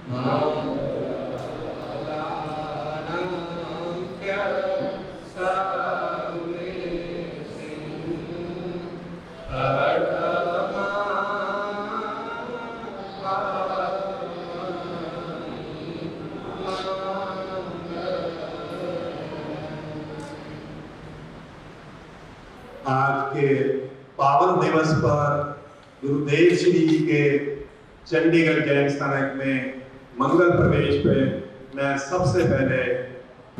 आज के पावन दिवस पर गुरुदेव श्री जी के चंडीगढ़ जैन स्थानक में मंगल प्रवेश पे मैं सबसे पहले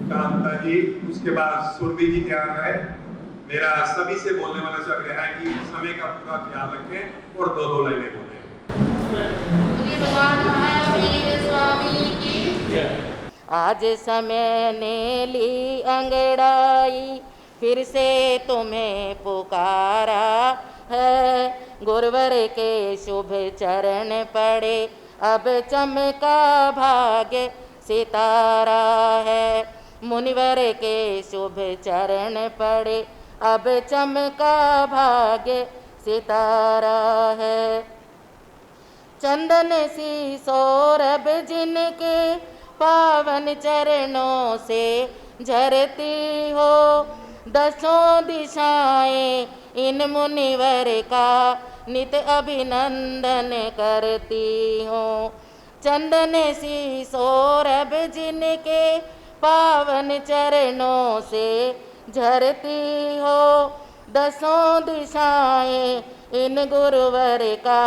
कांता जी, उसके बाद सुरभि जी तैयार है। मेरा सभी से बोलने वाला शब्द है कि समय का पूरा ख्याल रखें और दो लाइनें बोलें। आज समय ने ली अंगड़ाई, फिर से तुम्हें पुकारा है। गुरुवर के शुभ चरण पड़े, अब चमका भाग्य सितारा है। मुनिवर के शुभ चरण पड़े, अब चमका भाग्य सितारा है। चंदन सी सौरभ जिनके पावन चरणों से झरती हो, दसों दिशाएं इन मुनिवर का नित अभिनंदन करती हो। चंदन सी सौरभ जिनके पावन चरणों से झरती हो, दसों दिशाएं इन गुरुवर का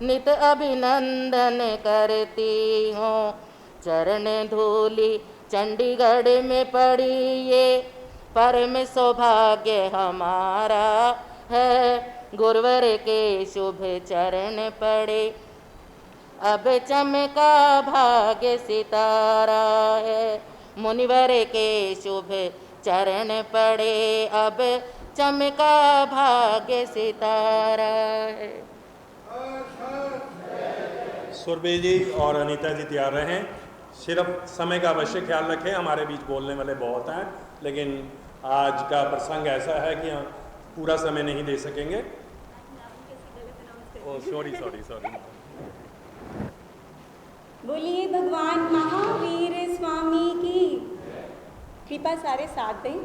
नित अभिनंदन करती हो। चरण धूलि चंडीगढ़ में पड़ी, ये परम सौभाग्य हमारा है। गुरुवर के शुभ चरण पड़े, अब चमका भाग्य सितारा है। मुनिवर के शुभ चरण पड़े, अब चमका भाग्य सितारा है। सुरभि जी और अनीता जी तैयार रहें। सिर्फ समय का अवश्य ख्याल रखें, हमारे बीच बोलने वाले बहुत हैं, लेकिन आज का प्रसंग ऐसा है कि हम पूरा समय नहीं दे सकेंगे। Oh sorry. बोलिए भगवान महावीर स्वामी की कृपा, सारे साथ दें।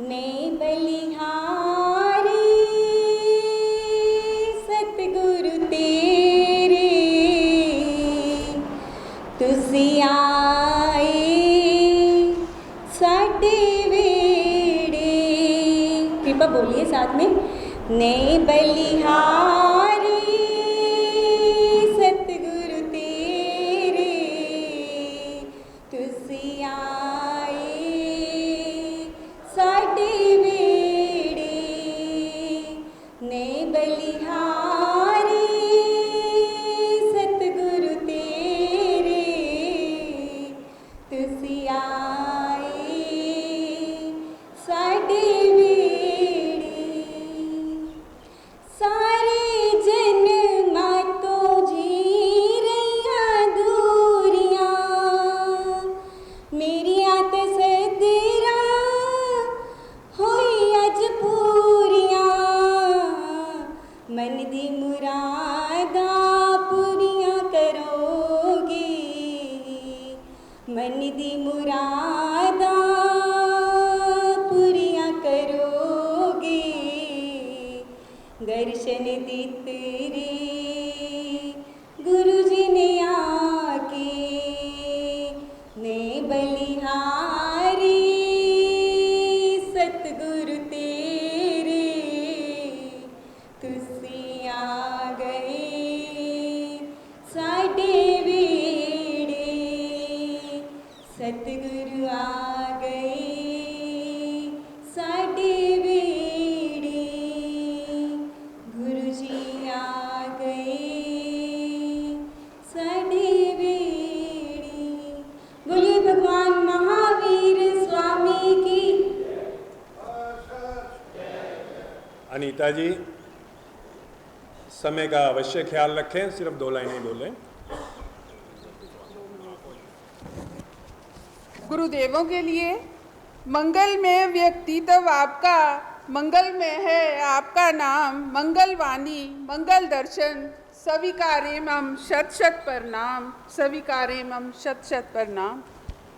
ने बलिहारी सतगुरु तेरे, तुसी आए साडे वेड़े। कृपा बोलिए साथ में। ने बलिहारी सतगुरु तेरे, तुसी आए साडे वेड़े। ने बलिहारी सतगुरु तेरे, तुसी आए साडे वेड़े। सारे जन्मां तो जी रहियां दूरियां, मेरियां ते सदरां होई अज पूरियां। मन दी मुरादां पूरियां करोगे, मन दी मुरादां पूरियां करोगे। दर्शन दिते रे गुरु जी ने आके, ने बलिहारी सतगुरु तेरे, तुसी आ गए साडे वेड़े। सतगुरु आ गए साडे वेड़े, गुरु जी आ गए साडे वेड़े। बोलिए भगवान महावीर स्वामी की। अनीता जी, समय का अवश्य ख्याल रखें, सिर्फ 2 लाइनें बोलें। गुरुदेवों के लिए मंगलमय व्यक्तित्व आपका, मंगल में है आपका नाम। मंगलवाणी, मंगल दर्शन, स्वीकारे मम शत शत प्रणाम, स्वीकारे मम शत शत प्रणाम।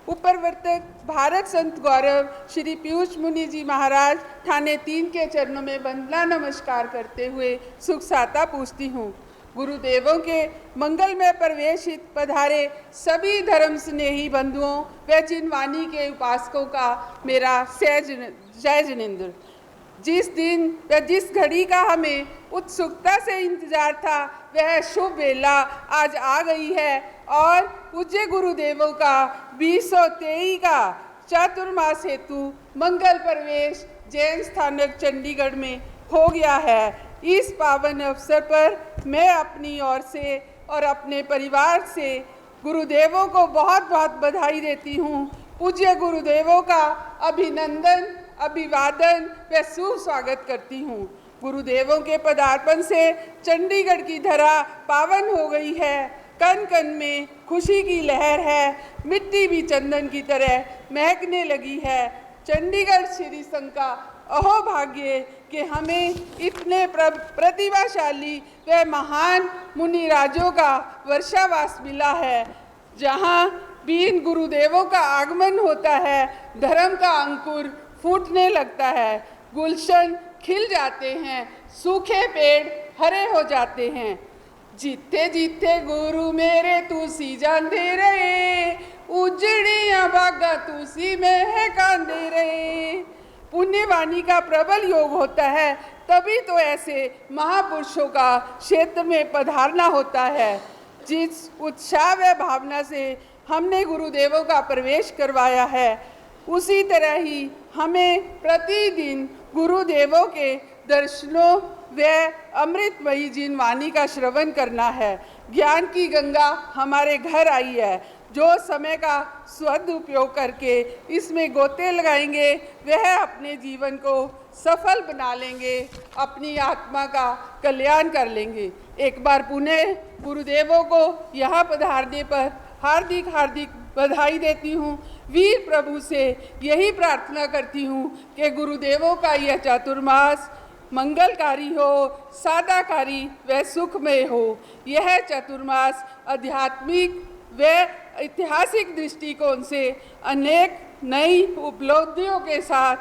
उपरवर्तक भारत संत गौरव श्री पीयूष मुनि जी महाराज थाने 3 के चरणों में वंदना नमस्कार करते हुए सुख साता पूछती हूँ। गुरुदेवों के मंगलमय प्रवेश हित पधारे सभी धर्म स्नेही बंधुओं व जिनवाणी के उपासकों का मेरा जय जिनेंद्र। जिस दिन व जिस घड़ी का हमें उत्सुकता से इंतजार था वह शुभ वेला आज आ गई है और पूज्य गुरुदेवों का 2023 का चातुर्मास हेतु मंगल प्रवेश जैन स्थानक चंडीगढ़ में हो गया है। इस पावन अवसर पर मैं अपनी ओर से और अपने परिवार से गुरुदेवों को बहुत बहुत बधाई देती हूँ। पूज्य गुरुदेवों का अभिनंदन, अभिवादन व शुभ स्वागत करती हूँ। गुरुदेवों के पदार्पण से चंडीगढ़ की धरा पावन हो गई है। कण कण में खुशी की लहर है, मिट्टी भी चंदन की तरह महकने लगी है। चंडीगढ़ श्री संघ का अहो भाग्य कि हमें इतने प्रतिभाशाली व महान मुनिराजों का वर्षावास मिला है। जहाँ भी इन गुरुदेवों का आगमन होता है धर्म का अंकुर फूटने लगता है, गुलशन खिल जाते हैं, सूखे पेड़ हरे हो जाते हैं। जीते जीते गुरु मेरे तुसी जाते रहे, उजड़ियां बागा तुसी में है कांदे रहे। पुण्यवाणी का प्रबल योग होता है तभी तो ऐसे महापुरुषों का क्षेत्र में पधारना होता है। जिस उत्साह व भावना से हमने गुरुदेवों का प्रवेश करवाया है उसी तरह ही हमें प्रतिदिन गुरुदेवों के दर्शनों व अमृतमयी जिनवाणी का श्रवण करना है। ज्ञान की गंगा हमारे घर आई है। जो समय का सदुपयोग करके इसमें गोते लगाएंगे वह अपने जीवन को सफल बना लेंगे, अपनी आत्मा का कल्याण कर लेंगे। एक बार पुनः गुरुदेवों को यहाँ पधारने पर हार्दिक हार्दिक बधाई देती हूँ। वीर प्रभु से यही प्रार्थना करती हूँ कि गुरुदेवों का यह चातुर्मास मंगलकारी हो, सादाकारी व सुखमय हो। यह चातुर्मास आध्यात्मिक व ऐतिहासिक दृष्टिकोण से अनेक नई उपलब्धियों के साथ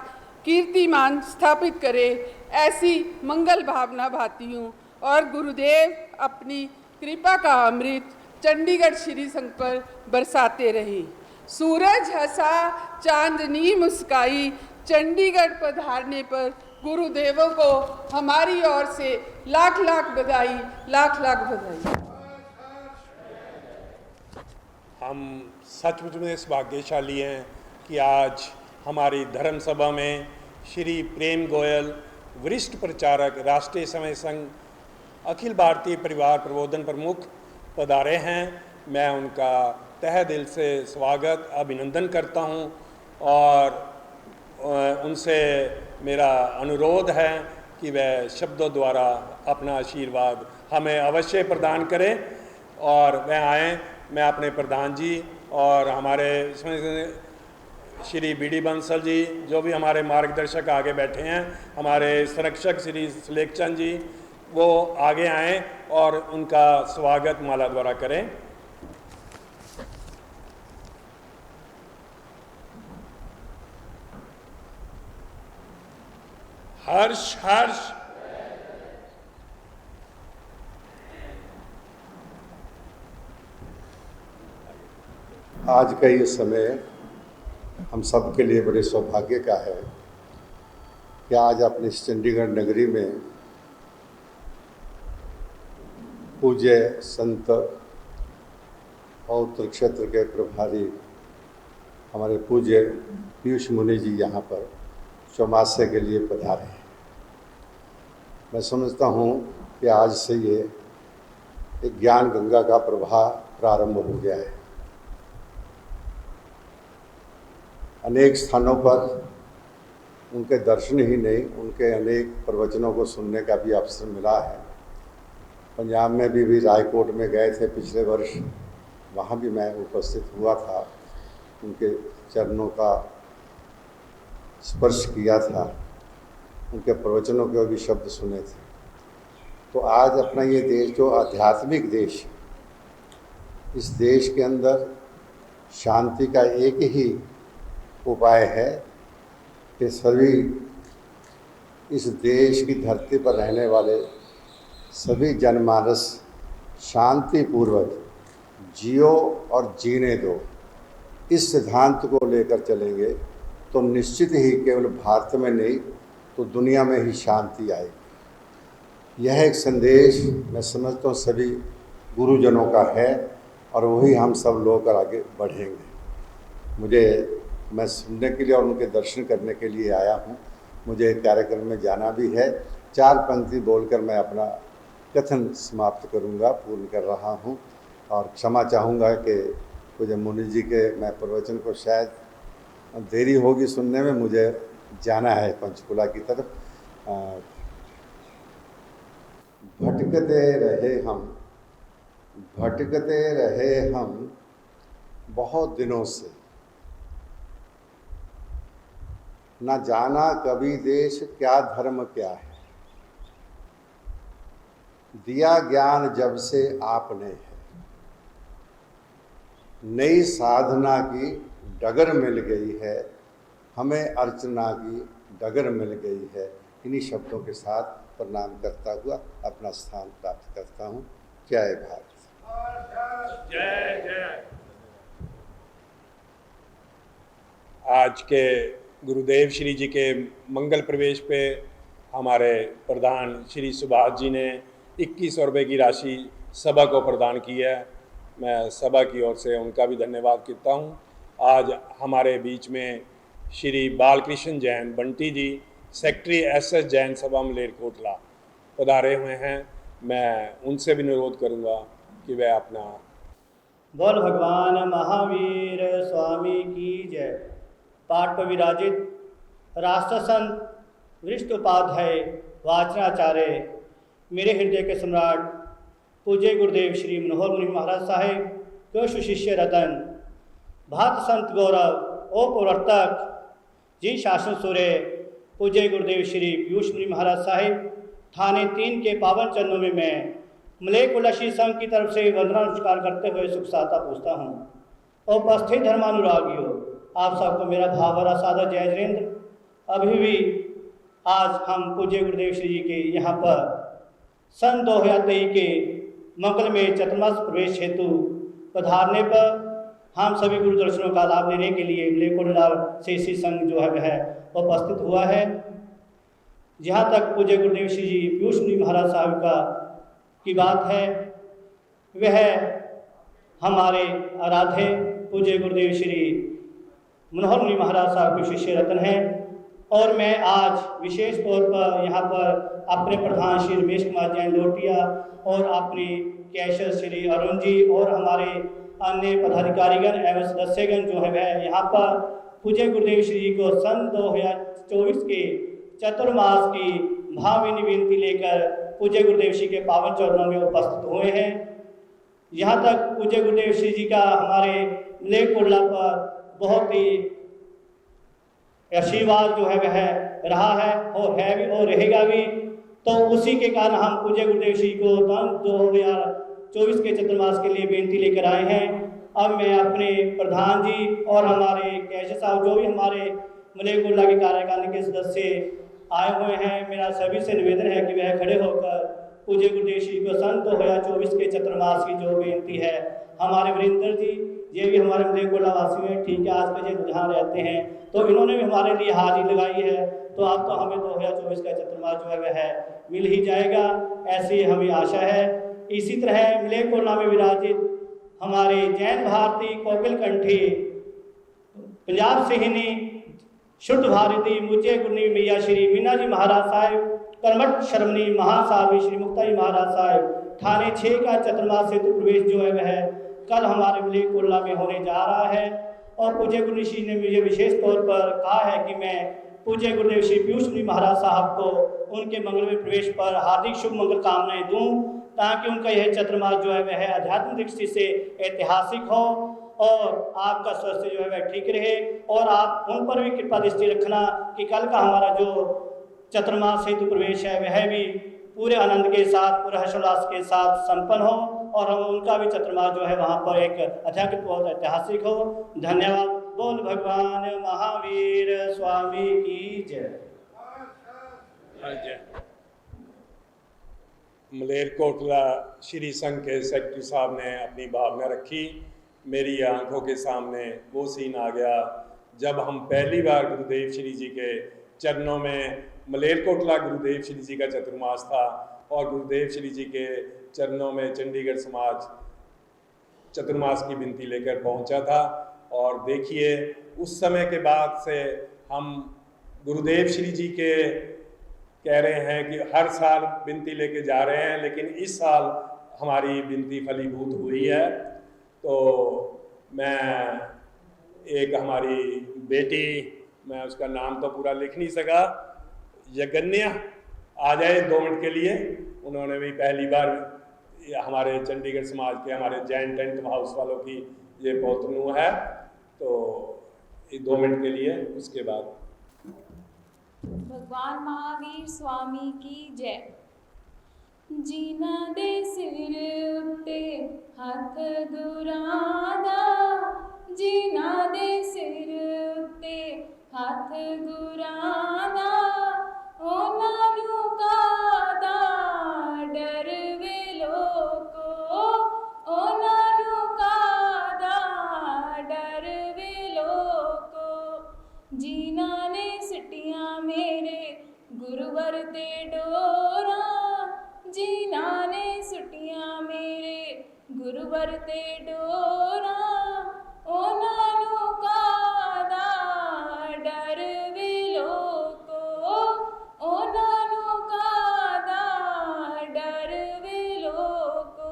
कीर्तिमान स्थापित करे, ऐसी मंगल भावना भाती हूँ। और गुरुदेव अपनी कृपा का अमृत चंडीगढ़ श्री संघ पर बरसाते रहे। सूरज हंसा, चांदनी मुस्काई, चंडीगढ़ पधारने पर गुरुदेवों को हमारी ओर से लाख लाख बधाई, लाख लाख बधाई। हम सचमुच में इस भाग्यशाली हैं कि आज हमारी धर्म सभा में श्री प्रेम गोयल, वरिष्ठ प्रचारक, राष्ट्रीय समय संघ अखिल भारतीय परिवार प्रबोधन प्रमुख पधारे हैं। मैं उनका तहे दिल से स्वागत, अभिनंदन करता हूं और उनसे मेरा अनुरोध है कि वह शब्दों द्वारा अपना आशीर्वाद हमें अवश्य प्रदान करें और वह आएँ। मैं अपने प्रधान जी और हमारे श्री बी.डी. बंसल जी, जो भी हमारे मार्गदर्शक आगे बैठे हैं, हमारे संरक्षक श्री सुलेखचंद जी, वो आगे आएँ और उनका स्वागत माला द्वारा करें। हर्ष हर्ष। आज का ये समय हम सब के लिए बड़े सौभाग्य का है कि आज अपने चंडीगढ़ नगरी में पूज्य संत और उत्तर क्षेत्र के प्रभारी हमारे पूज्य पीयूष मुनि जी यहाँ पर चौमासे के लिए पधारे हैं। मैं समझता हूँ कि आज से ये एक ज्ञान गंगा का प्रवाह प्रारंभ हो गया है। अनेक स्थानों पर उनके दर्शन ही नहीं, उनके अनेक प्रवचनों को सुनने का भी अवसर मिला है। पंजाब में भी रायकोट में गए थे पिछले वर्ष, वहाँ भी मैं उपस्थित हुआ था, उनके चरणों का स्पर्श किया था, उनके प्रवचनों के भी शब्द सुने थे। तो आज अपना ये देश जो आध्यात्मिक देश, इस देश के अंदर शांति का एक ही उपाय है कि सभी इस देश की धरती पर रहने वाले सभी जनमानस शांतिपूर्वक जियो और जीने दो। इस सिद्धांत को लेकर चलेंगे तो निश्चित ही केवल भारत में नहीं तो दुनिया में ही शांति आएगी। यह एक संदेश मैं समझता हूँ सभी गुरुजनों का है और वही हम सब लोग आगे बढ़ेंगे। मैं सुनने के लिए और उनके दर्शन करने के लिए आया हूँ। मुझे कार्यक्रम में जाना भी है। 4 पंक्ति बोलकर मैं अपना कथन समाप्त करूँगा, पूर्ण कर रहा हूँ और क्षमा चाहूँगा कि पूज्य मुनि जी के मैं प्रवचन को शायद देरी होगी सुनने में, मुझे जाना है पंचकुला की तरफ। भटकते रहे हम बहुत दिनों से, ना जाना कभी देश क्या धर्म क्या है, दिया ज्ञान जब से आपने है, नई साधना की डगर मिल गई है, हमें अर्चना की डगर मिल गई है। इन्हीं शब्दों के साथ प्रणाम करता हुआ अपना स्थान प्राप्त करता हूँ। जय भारत। जय जय। आज के गुरुदेव श्री जी के मंगल प्रवेश पे हमारे प्रधान श्री सुभाष जी ने 2100 रुपये की राशि सभा को प्रदान की है। मैं सभा की ओर से उनका भी धन्यवाद करता हूँ। आज हमारे बीच में श्री बालकृष्ण जैन बंटी जी, सेक्रेटरी SS जैन सभा मलेरकोटला पधारे हुए हैं। मैं उनसे भी अनुरोध करूँगा कि वह अपना बोल भगवान महावीर स्वामी की जय। पाठ पर विराजित राष्ट्र संत वरिष्ठ उपाध्याय वाचनाचार्य, मेरे हृदय के सम्राट पूज्य गुरुदेव श्री मनोहर मुनि महाराज साहेब को सुशिष्य रतन, भात संत गौरव ओ प्रवर्तक जी शासन सूर्य पूज्य गुरुदेव श्री पीयूष मुनि महाराज साहेब, थाने 3 के पावन चरणों में मैं मलेरकोटला श्री संघ की तरफ से वंदना नमस्कार करते हुए सुख साता पूछता हूँ। उपस्थित धर्मानुरागियों, आप सबको मेरा भाव भरा सादर जय जयेंद्र। अभी भी आज हम पूज्य गुरुदेव श्री जी के यहाँ पर सन 2023 के मंगल में चतुर्मास प्रवेश हेतु पधारने पर हम सभी गुरु दर्शनों का लाभ लेने के लिए मलेरकोटला से श्री संघ जो है वह उपस्थित हुआ है। जहाँ तक पूज्य गुरुदेव श्री जी पीयूष मुनि महाराज साहब की बात है, वह हमारे आराध्य पूज्य गुरुदेव श्री मनोहर मुनि महाराज साहब के शिष्य रत्न हैं। और मैं आज विशेष तौर पर यहाँ पर अपने प्रधान श्री रमेश कुमार जैन लोटिया और अपने कैशियर श्री अरुण जी और हमारे अन्य पदाधिकारीगण एवं सदस्यगण जो है वह यहाँ पर पूज्य गुरुदेव श्री जी को सन 2024 के चतुर्मास की भावनी विनती लेकर पूज्य गुरुदेव श्री के पावन चरणों में उपस्थित हुए हैं। यहाँ तक पूज्य गुरुदेव श्री जी का हमारे मलेरकोटला पर बहुत ही आशीर्वाद जो है वह रहा है और है भी और रहेगा भी। तो उसी के कारण हम पूज्य गुरुदेव श्री को 2024 के चतुर्मास के लिए बेनती लेकर आए हैं। अब मैं अपने प्रधान जी और हमारे कैशियर साहब जो भी हमारे मलेरकोटला के कार्यकारिणी के सदस्य आए हुए हैं, मेरा सभी से निवेदन है कि वह खड़े होकर पूज्य गुरुदेव श्री को सन 2024 के चतुर्मास की जो बेनती है, हमारे वीरेंद्र जी ये भी हमारे मलेरकोटला वासी हैं, ठीक है, आज बजे लुधियाना रहते हैं, तो इन्होंने भी हमारे लिए हाजिरी लगाई है। तो अब तो हमें 2024 का चतुर्मास जो है वह मिल ही जाएगा, ऐसी हमें आशा है। इसी तरह मलेरकोटला में विराजित हमारे जैन भारती कोकिल कंठी पंजाब सिंहनी शुद्ध भारती मुझे गुरनी मैया श्री मीना जी महाराज साहिब, कर्मठ शर्मनी महासावी श्री मुक्ता जी महाराज साहिब, थाने 6 का चतुर्मास हेतु प्रवेश जो है वह कल हमारे मलेरकोटला में होने जा रहा है। और पूज्य गुरुदेव श्री ने मुझे विशेष तौर पर कहा है कि मैं पूज्य गुरुदेव श्री पीयूष मुनि महाराज साहब को उनके मंगलमय प्रवेश पर हार्दिक शुभ मंगल कामनाएं दूं, ताकि उनका यह चतुर्मास जो है वह आध्यात्मिक दृष्टि से ऐतिहासिक हो और आपका स्वास्थ्य जो है वह ठीक रहे। और आप उन पर भी कृपा दृष्टि रखना कि कल का हमारा जो चतुर्मास हेतु प्रवेश है वह भी पूरे आनंद के साथ, पूरे हर्षोल्लास के साथ संपन्न हो और हम उनका भी चतुर्मास जो है वहाँ पर एक अत्यंत बहुत ऐतिहासिक हो। धन्यवाद। बोल भगवान महावीर स्वामी की जय। मलेरकोटला श्री संघ के सेक्रेटरी साहब ने अपनी भावना रखी। मेरी आंखों के सामने वो सीन आ गया जब हम पहली बार गुरुदेव श्री जी के चरणों में, मलेरकोटला गुरुदेव श्री जी का चतुर्मास था और गुरुदेव श्री जी के चरणों में चंडीगढ़ समाज चतुर्मास की विनती लेकर पहुंचा था। और देखिए उस समय के बाद से हम गुरुदेव श्री जी के कह रहे हैं कि हर साल विनती लेके जा रहे हैं, लेकिन इस साल हमारी विनती फलीभूत हुई है। तो मैं एक हमारी बेटी, मैं उसका नाम तो पूरा लिख नहीं सका, यगन्या आ जाए 2 मिनट के लिए। उन्होंने भी पहली बार हमारे चंडीगढ़ समाज के, हमारे जैन टेंट हाउस वालों की ये पौतनू है, तो 2 मिनट के लिए। उसके बाद भगवान महावीर स्वामी की जय। जीना दे सिर उत्ते हथ गुरादा, जीना दे सिर उत्ते हथ गुरादा, ਉਹਨਾਂ ਨੂੰ ਕਾਹਦਾ ਡਰ ਵੇ ਲੋਕੋ, ਉਹਨਾਂ ਨੂੰ ਕਾਹਦਾ ਡਰ ਵੇ ਲੋਕੋ। ਜਿਨ੍ਹਾਂ ਨੇ ਸਿੱਟੀਆਂ ਮੇਰੇ ਗੁਰਵਰ ਤੇ ਡੋਰਾਂ, ਜਿਨ੍ਹਾਂ ਨੇ ਸੁੱਟੀਆਂ ਮੇਰੇ ਗੁਰਵਰ ਤੇ ਡੋਰਾਂ, ਉਹਨਾਂ ਨੂੰ ਕਾਹਦਾ ਡਰ ਵੇ ਲੋਕੋ, ਉਹਨਾਂ ਨੂੰ ਕਾਹਦਾ ਡਰ ਵੇ ਲੋਕੋ।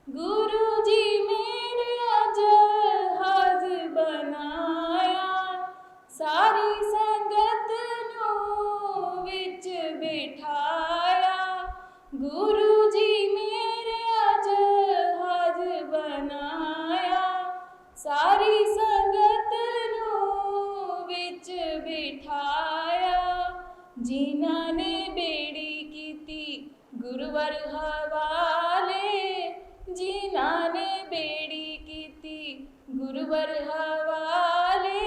ਗੁਰੂ ਜੀ ਮੇਰੇ ਜਹਾਜ਼ ਬਣਾਇਆ, ਸਾਰੀ ਸੰਗਤ ਨੂੰ ਵਿੱਚ ਬਿਠਾਇਆ। ਗੁਰੂ ਜੀ ਮੇਰੇ ਜਹਾਜ਼ ਬਣਾਇਆ, ਸਾਰੀ ਸੰਗਤ ਨੂੰ ਵਿੱਚ ਬਿਠਾਇਆ। ਜਿਨ੍ਹਾਂ ਨੇ ਬੇੜੀ ਕੀਤੀ ਗੁਰਵਰ ਹਵਾਲੇ, ਜਿਨ੍ਹਾਂ ਨੇ ਬੇੜੀ ਕੀਤੀ ਗੁਰਵਰ ਹਵਾਲੇ,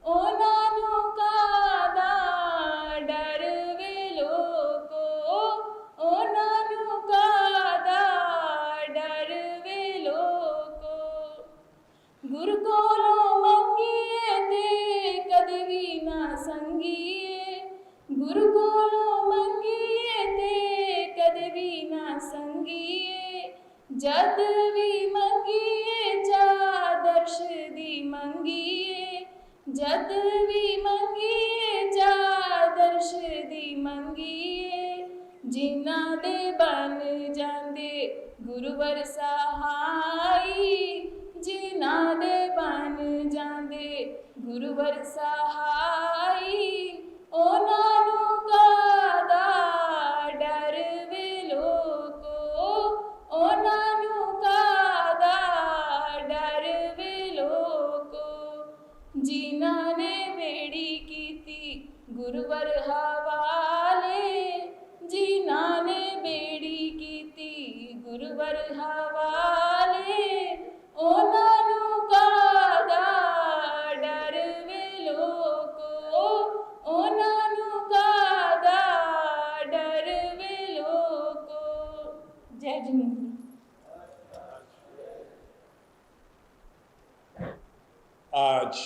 ਉਹਨਾਂ ਨੂੰ ਕਾਹਦਾ ਡਰ ਵੇ ਲੋਕੋ, ਉਹਨਾਂ ਨੂੰ ਕਾਹਦਾ ਡਰ ਵੇ ਲੋਕੋ। ਗੁਰ ਕੋਲੋਂ ਮੰਗੀਏ ਤੇ ਕਦੇ ਵੀ ਨਾ ਸੰਗੀਏ, ਗੁਰ ਕੋਲੋਂ ਮੰਗੀਏ ਤੇ ਕਦੇ ਵੀ ਨਾ ਸੰਗੀਏ। ਜਦ ਵੀ ਮੰਗੀਏ ਜਾਂ ਦਰਸ਼ ਦੀ ਮੰਗੀਏ, ਜਦ ਵੀ ਮੰਗੀਏ ਜਾਂ ਦਰਸ਼ ਦੀ ਮੰਗੀਏ। ਜਿਨ੍ਹਾਂ ਦੇ ਬਣ ਜਾਂਦੇ ਗੁਰਵਰ ਸਹਾਈ, ਜਿਨ੍ਹਾਂ ਦੇ ਬਣ ਜਾਂਦੇ ਗੁਰਵਰ ਸਹਾਈ, ਉਹਨਾਂ ਨੂੰ ਕਾਹਦਾ ਡਰ ਵੇ ਲੋਕੋ, ਉਹਨਾਂ ਨੂੰ ਕਾਹਦਾ ਡਰ ਵੇ ਲੋਕੋ। ਜਿਨ੍ਹਾਂ ਨੇ ਬੇੜੀ ਕੀਤੀ ਗੁਰਵਰ ਹਵਾਲੇ, ਜਿਨ੍ਹਾਂ ਨੇ ਬੇੜੀ ਕੀਤੀ ਗੁਰਵਰ ਹਵਾਲੇ, ਉਹਨਾਂ ਨੂੰ ਕਾਹਦਾ ਡਰ ਵੇ ਲੋਕੋ, ਉਹਨਾਂ ਨੂੰ ਕਾਹਦਾ ਡਰ ਵੇ ਲੋਕੋ। ਜੈ ਜੀਨੰਦੀ। आज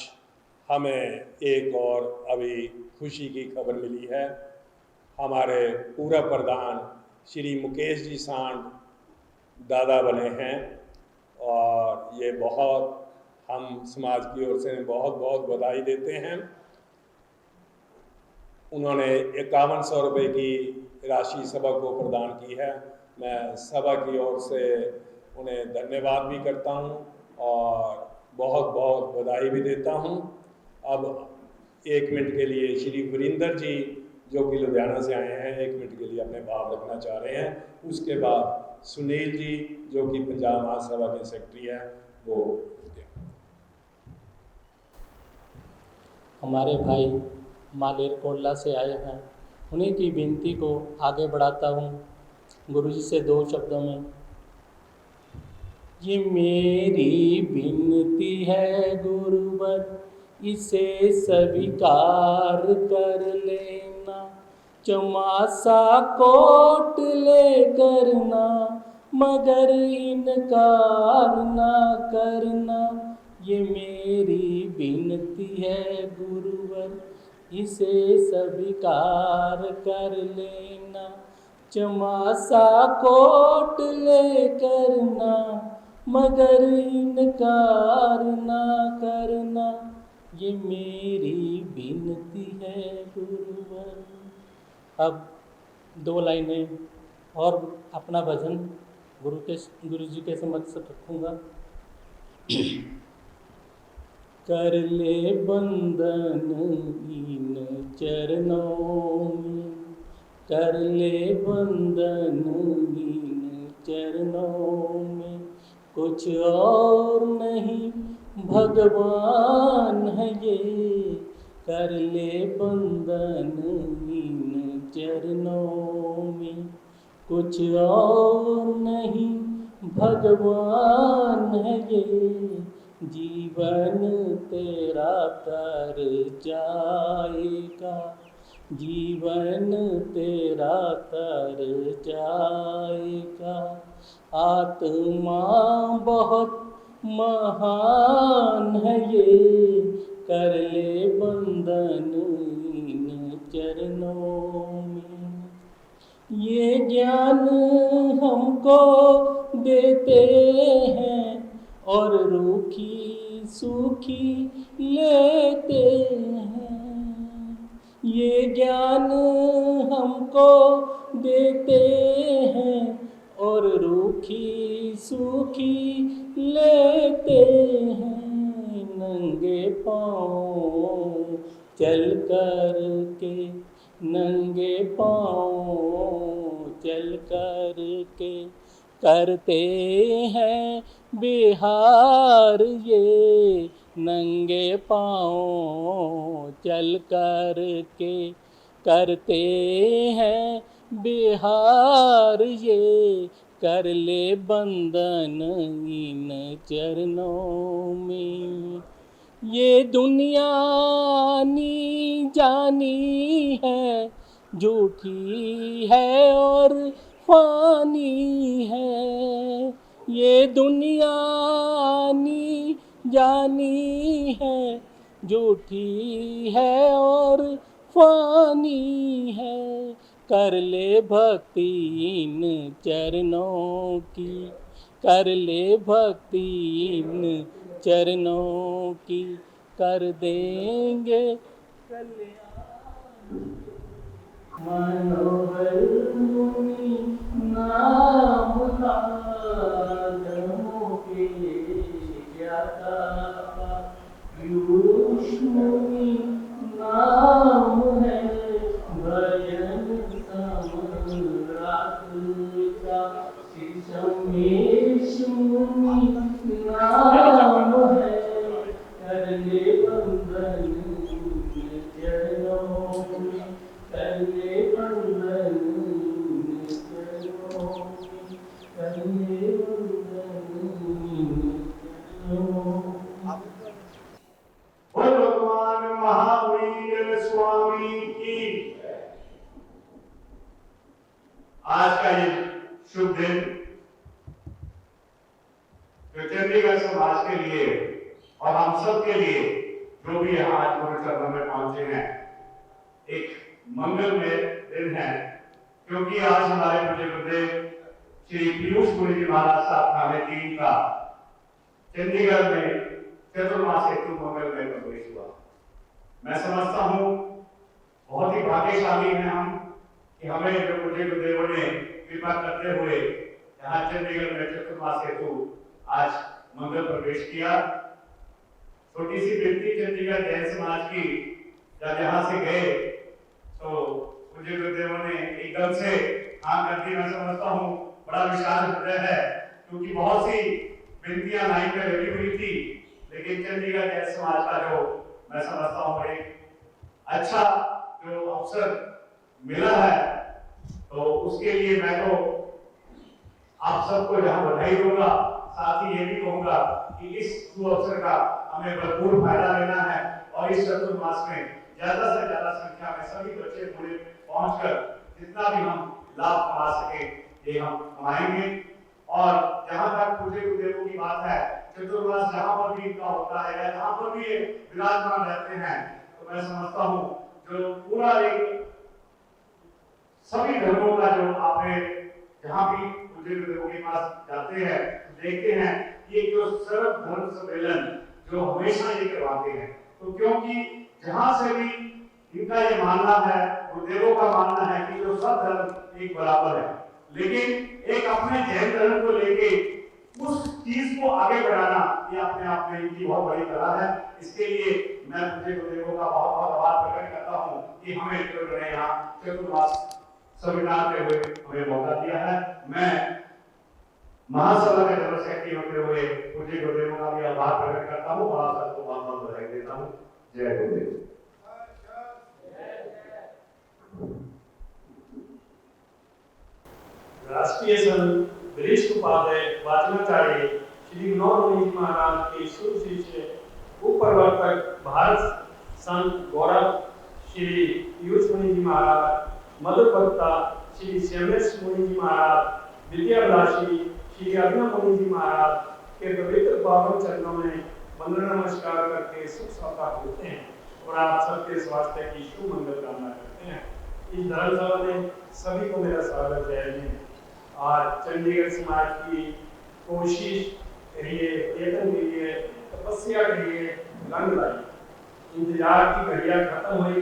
हमें एक और अभी खुशी की खबर मिली है। हमारे पूरा प्रधान श्री मुकेश जी सांड दादा बने हैं और ये बहुत, हम समाज की ओर से बहुत बहुत बधाई देते हैं। उन्होंने 5100 रुपये की राशि सभा को प्रदान की है। मैं सभा की ओर से उन्हें धन्यवाद भी करता हूं और बहुत बहुत बधाई भी देता हूं। अब 1 मिनट के लिए श्री गुरिंदर जी जो कि लुधियाना से आए हैं 1 मिनट के लिए अपने भाव रखना चाह रहे हैं। उसके बाद सुनील जी जो कि पंजाब महासभा के सेक्रेटरी हैं वो। हमारे भाई मालेरकोटला से आए हैं, उन्हीं की विनती को आगे बढ़ाता हूँ गुरुजी से 2 शब्दों में। ये मेरी विनती है गुरुवर, इसे स्वीकार कर लेना, चौमासा कोट ले करना, मगर इनकार ना करना। ये मेरी विनती है गुरुवर, इसे स्वीकार कर लेना, चौमासा कोट ले करना, मगर इनकार ना करना। ये मेरी विनती है गुरुवर। अब 2 लाइनें और अपना भजन गुरु जी के समक्ष रखूँगा। कर ले बंदन इन चरणों में, कर ले बंदन इन चरणों में, कुछ और नहीं भगवान है ये। कर ले बंदन इन चरणों में, कुछ और नहीं भगवान है ये। जीवन तेरा तर जाएगा, जीवन तेरा तर जाएगा। आत्मा बहुत महान है ये, कर ले बंधन इन चरणों में। ये ज्ञान हमको देते हैं और रूखी सूखी लेते हैं। ये ज्ञान हमको देते हैं और रूखी सूखी लेते हैं। नंगे पाँव चल कर के, नंगे पाँव चल कर के करते हैं बिहार ये। नंगे पाँव चल कर के करते हैं बिहार ये। कर ले बंधन इन चरणों में। ये दुनिया नी जानी है, झूठी है और फानी है। ये दुनिया नी जानी है, झूठी है और फानी है। कर ले भक्ति इन चरणों की, कर ले भक्ति इन चरणों की, कर देंगे कल्याण। मनोहर मुनि नाम आदमों के ज्ञाता, पीयूष मुनि नाम है भजन सम्राट का। शीशमेश मुनि नाम है, कर ले बंधन चरणों में, कर ले बंधन चरणों में, कर ले बंधन चरणों में। बोल भगवान महावीर स्वामी की। आज का ये शुभ दिन जो चंडीगढ़ समाज के लिए और हम सब के लिए जो भी यहाँ आज गुरु चरणों में पहुंचे हैं, एक मंगलमय दिन है। क्योंकि आज हमारे पूज्य गुरुदेव श्री पीयूष मुनि जी महाराज साहब थाने 3 का चंडीगढ़ में चतुर्मास हेतु मंगलमय प्रवेश हुआ। मैं समझता हूँ बहुत ही भाग्यशाली हैं हम कि हमें जो पूज्य गुरुदेवों ने कृपा करते हुए यहाँ चंडीगढ़ में चतुर्मास हेतु आज मंगल प्रवेश किया। छोटी सी विनती चंडीगढ़ जैन समाज की, जब यहाँ से गए तो पूज्य गुरुदेवों ने एकदम से हाँ कर दी। मैं समझता हूँ बड़ा विशाल हृदय है, क्योंकि बहुत सी विनतियां लाइन में लगी हुई थी, लेकिन चंडीगढ़ जैन समाज का जो मैं समझता हूँ एक अच्छा जो अवसर मिला है, तो उसके लिए मैं तो आप सबको यहाँ बधाई दूंगा। साथ ही ये भी कहूंगा कि इस शुभ अवसर का हमें भरपूर फायदा लेना है और इस चतुर्मास में ज्यादा से ज्यादा संख्या में सभी बच्चे पूरे पहुंचकर जितना भी हम लाभ कमा सके ये हम कमाएंगे। और जहां तक पूजे गुरुदेवों की बात है, चतुर्मास जहां पर भी इनका होता है या जहां पर भी ये विराजमान रहते हैं, तो मैं समझता हूँ जो पूरा एक सभी धर्मों का जो आपने जहां भी पूजे गुरुदेवों के पास जाते हैं देखते हैं ये जो सर्व धर्म सम्मेलन जो हमेशा ये करवाते हैं, तो क्योंकि जहां से भी इनका ये मानना है, गुरुदेवों का मानना है कि जो सब धर्म एक बराबर है, लेकिन एक अपने जैन धर्म को लेके उस चीज को आगे बढ़ाना ये अपने आप में इनकी बहुत बड़ी कला है। इसके लिए मैं पूज्य गुरुदेवों का बहुत बहुत आभार प्रकट करता हूँ कि हमें जो यहाँ चतुर्मास संविधान के हुए हमें मौका दिया है। मैं महासभा के जनरल सेक्रेटरी होते हुए पूज्य गुरुदेवों का भी आभार प्रकट करता हूँ और आप सबको बहुत बहुत बधाई देता हूँ। जय गुरुदेव। राष्ट्रीय संत वरिष्ठ उपाध्याय वाचनाचार्य श्री विनोद मुनि जी महाराज के शुभ शिष्य उपप्रवर्तक भारत संत गौरव श्री पीयूष मुनि जी महाराज, मधुपत्ता श्री श्यामेश मुनि जी महाराज, विद्याभिलाषी श्री अभिनव मुनि जी महाराज के पवित्र पावन चरणों में वंदन नमस्कार करके सुख सौखा होते हैं और आप सबके स्वास्थ्य की शुभ मंगल कामना करते हैं। इस धर्मसभा में सभी को मेरा स्वागत है। आज चंडीगढ़ समाज की कोशिश करिए, यत्न करिए, तपस्या करिए, रंग लाई। इंतजार की घड़ियां खत्म हुई।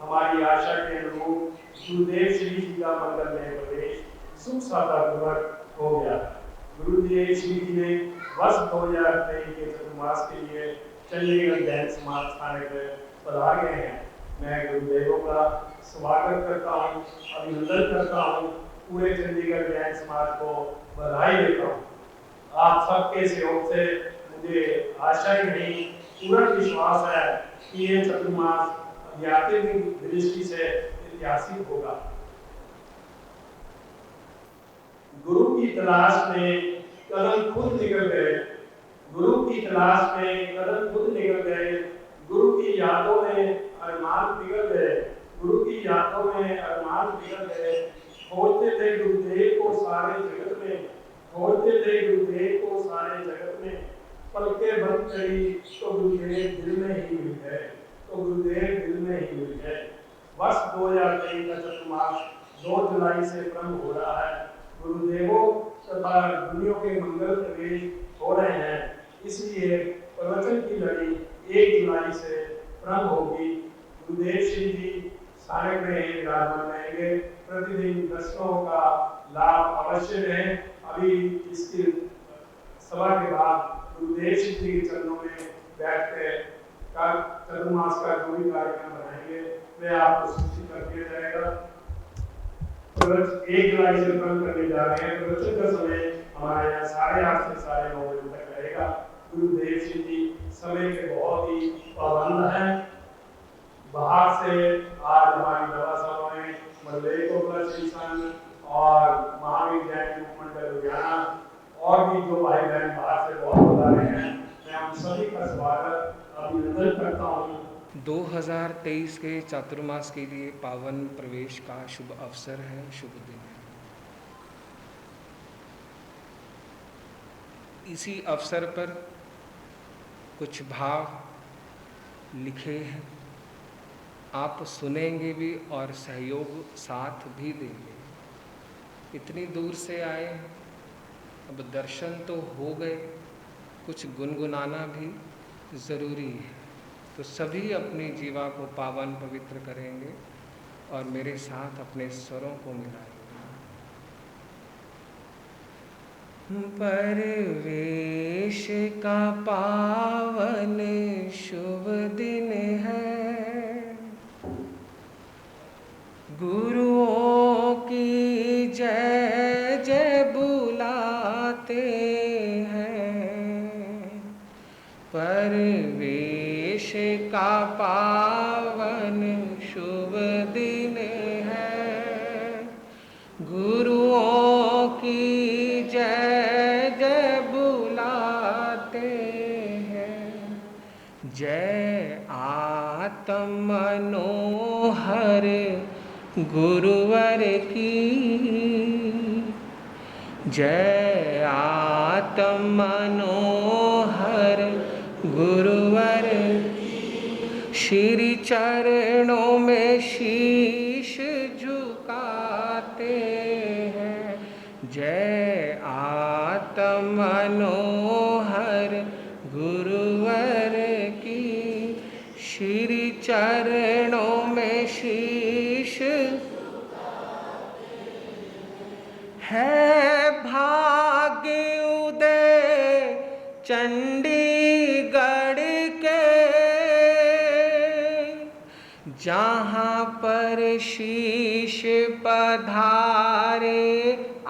हमारी आशा के अनुरूप गुरुदेव श्री जी का मंगल में प्रवेश सुख साधापूर्वक हो गया। गुरुदेव श्री जी ने वर्ष 2023 के चतुर्मास के लिए चंडीगढ़ जैन समाज थाने पर पधार गए हैं। मैं गुरुदेवों का स्वागत करता हूँ, अभिनंदन करता हूँ, पूरे चंडीगढ़ जैन समाज को बधाई देता हूँ। आप सबके सहयोग से मुझे आशा ही नहीं पूरा विश्वास है कि ये चतुर्मास आध्यात्मिक दृष्टि से ऐतिहासिक होगा। गुरु की तलाश में कदम खुद निकल गए, गुरु की तलाश में कदम खुद निकल गए, गुरु की यादों में अरमान पिघल गए, गुरु की यादों में अरमान पिघल गए। खोजते थे गुरुदेव को सारे जगत में, खोजते थे गुरुदेव को सारे जगत में, पलकें बंद करी तो गुरुदेव दिल में ही मिल गए, तो गुरुदेव दिल में ही मिल गए। वर्ष 2023 का चतुर्मास 2 जुलाई से प्रारंभ हो रहा है। गुरुदेवों तथा दुनिया के मंगल प्रवेश हो रहे हैं, इसलिए प्रवचन की लड़ी 1 जुलाई से प्रारंभ होगी। गुरुदेव श्री जी सारे में विराजमान रहेंगे। प्रतिदिन दर्शनों का लाभ अवश्य लें। अभी इसकी सभा के बाद गुरुदेव श्री जी के चरणों में बैठकर चतुर्मास का जो भी कार्यक्रम बनाएंगे वे आपको सूचित कर दिया जाएगा। 1 जुलाई से प्रारंभ करने जा रहे हैं। प्रवचन का समय हमारे यहाँ 8:30 से 9:30 बजे तक रहेगा। गुरुदेव श्री जी समय के बहुत ही पाबंद हैं। बाहर से आज हमारी दवा सभा में मलय कोपला श्री संघ और महावीर जैन मंडल लुधियाना और भी जो भाई बहन बाहर से बहुत बता रहे हैं, मैं उन सभी का स्वागत अभिनंदन करता हूँ। 2023 के चातुर्मास के लिए पावन प्रवेश का शुभ अवसर है, शुभ दिन है। इसी अवसर पर कुछ भाव लिखे हैं, आप सुनेंगे भी और सहयोग साथ भी देंगे। इतनी दूर से आए, अब दर्शन तो हो गए, कुछ गुनगुनाना भी ज़रूरी है। तो सभी अपनी जीवा को पावन पवित्र करेंगे और मेरे साथ अपने स्वरों को मिलाएंगे। परवेश का पावन शुभ दिन है, गुरुओं की जय जय बुलाते हैं। परवेश का पावन शुभ दिन है, की जय जय बुलाते हैं। जय आत्म मनोहर गुरुवर की, जय आत्म मनोहर गुरुवर, श्री चरणों में शीश झुकाते हैं। जय आत्म मनोहर गुरुवर की, श्री चरणों में शीश है। भाग्य उदय चंडीगढ़ के, जहाँ पर शीश पधारे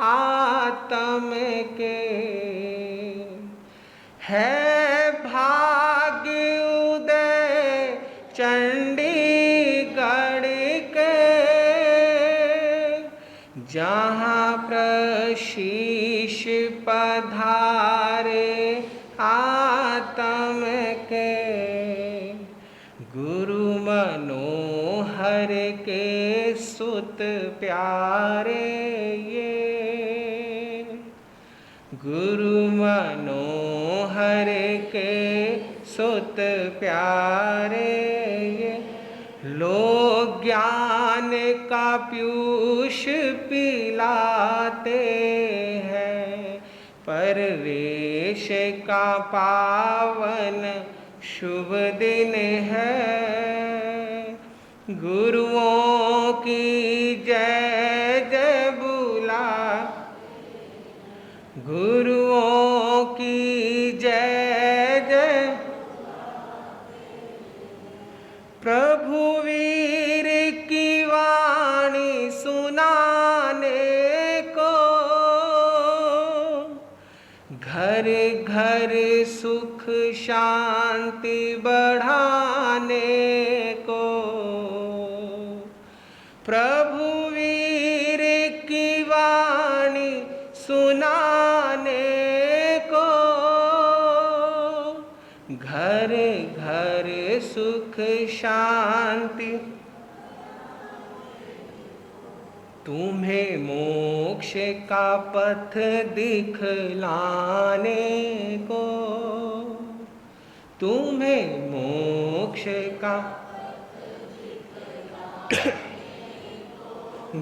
आत्म के। है भाग्य उदय चंडीगढ़ के, जहाँ पर शीश पधारे आत्म के। गुरु मनोहर के सुत प्यारे ये, गुरु मनोहर के सुत प्यारे ये। लोग ज्ञान का पीयूष पिलाते हैं, परवेश का पावन शुभ दिन है। गुरुओं की जय जय बुला, गुरुओं की जय जय। प्रभु वीर की वाणी सुनाने को, घर घर सुख शांति बढ़ाने को। प्रभु वीर की वाणी सुनाने को, घर घर सुख शांति। तुम्हें मोक्ष का पथ दिखलाने को, तुम्हें मोक्ष का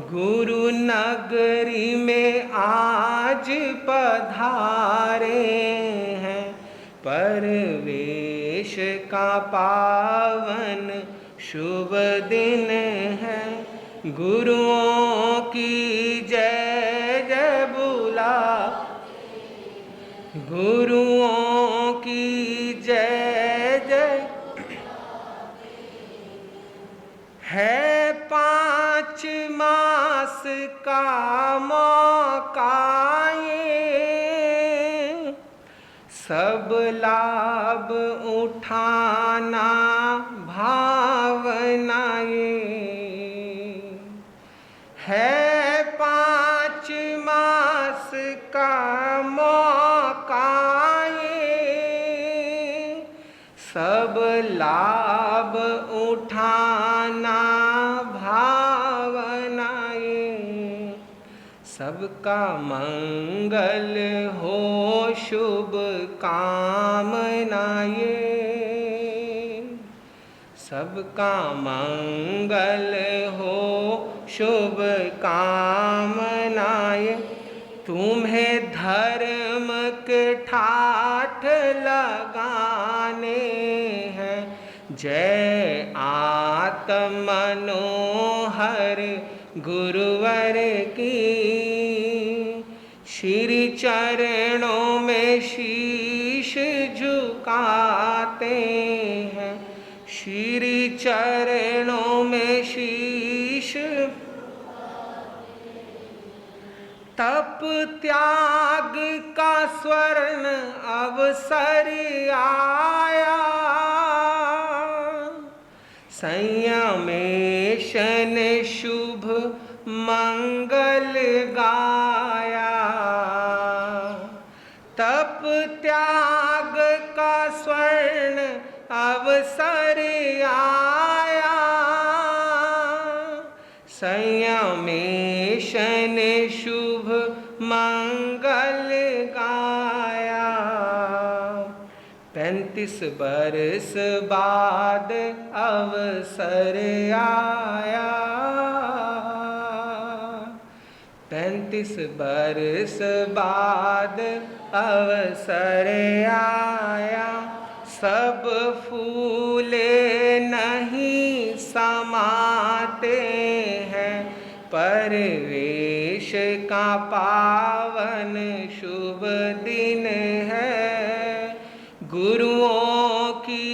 गुरु नगरी में आज पधारे हैं। परवेश का पावन शुभ दिन है। गुरुओं की जय जय बुला, गुरुओं की जय जय है। 5 मास का मौका ये, सब लाभ उठाना भावना ये है। 5 मास का मौका ये, सब लाभ उठाना भावना ये। सबका मंगल हो शुभ कामना ये, सबका मंगल हो शुभ कामनाएं। तुम्हें धर्म के ठाठ लगाने हैं। जय आत्म मनोहर गुरुवर की, श्री चरणों में शीश झुकाते हैं। श्री चरणों में शीश, तप त्याग का स्वर्ण अवसर आया। संयमेश ने शुभ मंगल गाया। तप त्याग का स्वर्ण अवसर आया, संयमेशन शुभ मंगल गाया। 35 बरस बाद अवसर आया, 35 बरस बाद अवसर आया। सब फूले नहीं समाते हैं, परवेश का पावन शुभ दिन है। गुरुओं की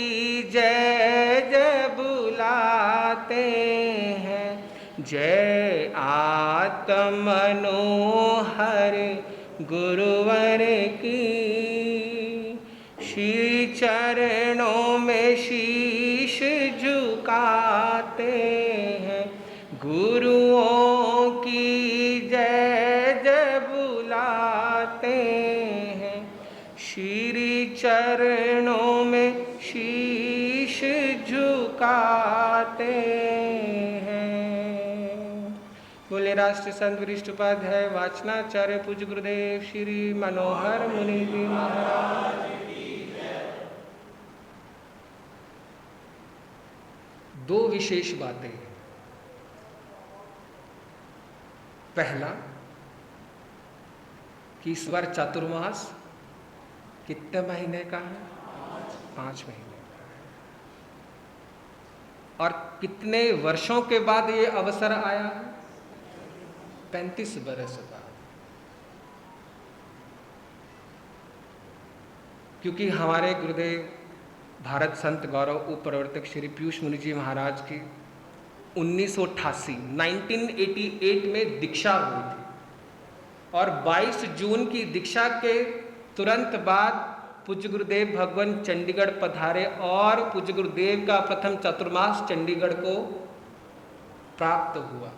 जय जय बुलाते हैं, जय आत्म मनोहर गुरुवर की। श्री चरणों में शीश झुकाते हैं, गुरुओं की जय जय बुलाते हैं। श्री चरणों में शीश झुकाते हैं। बोले राष्ट्र संत वरिष्ठ उपाध्याय वाचनाचार्य पूज्य गुरुदेव श्री मनोहर मुनि जी महाराज। दो विशेष बातें। पहला कि इस बार चातुर्मास कितने महीने का है? 5 महीने का है। और कितने वर्षों के बाद ये अवसर आया है? 35 बरस बाद। क्योंकि हमारे गुरुदेव भारत संत गौरव उपप्रवर्तक श्री पीयूष मुनि जी महाराज की 1988 में दीक्षा हुई थी और 22 जून की दीक्षा के तुरंत बाद पूज्य गुरुदेव भगवान चंडीगढ़ पधारे और पूज्य गुरुदेव का प्रथम चातुर्मास चंडीगढ़ को प्राप्त हुआ।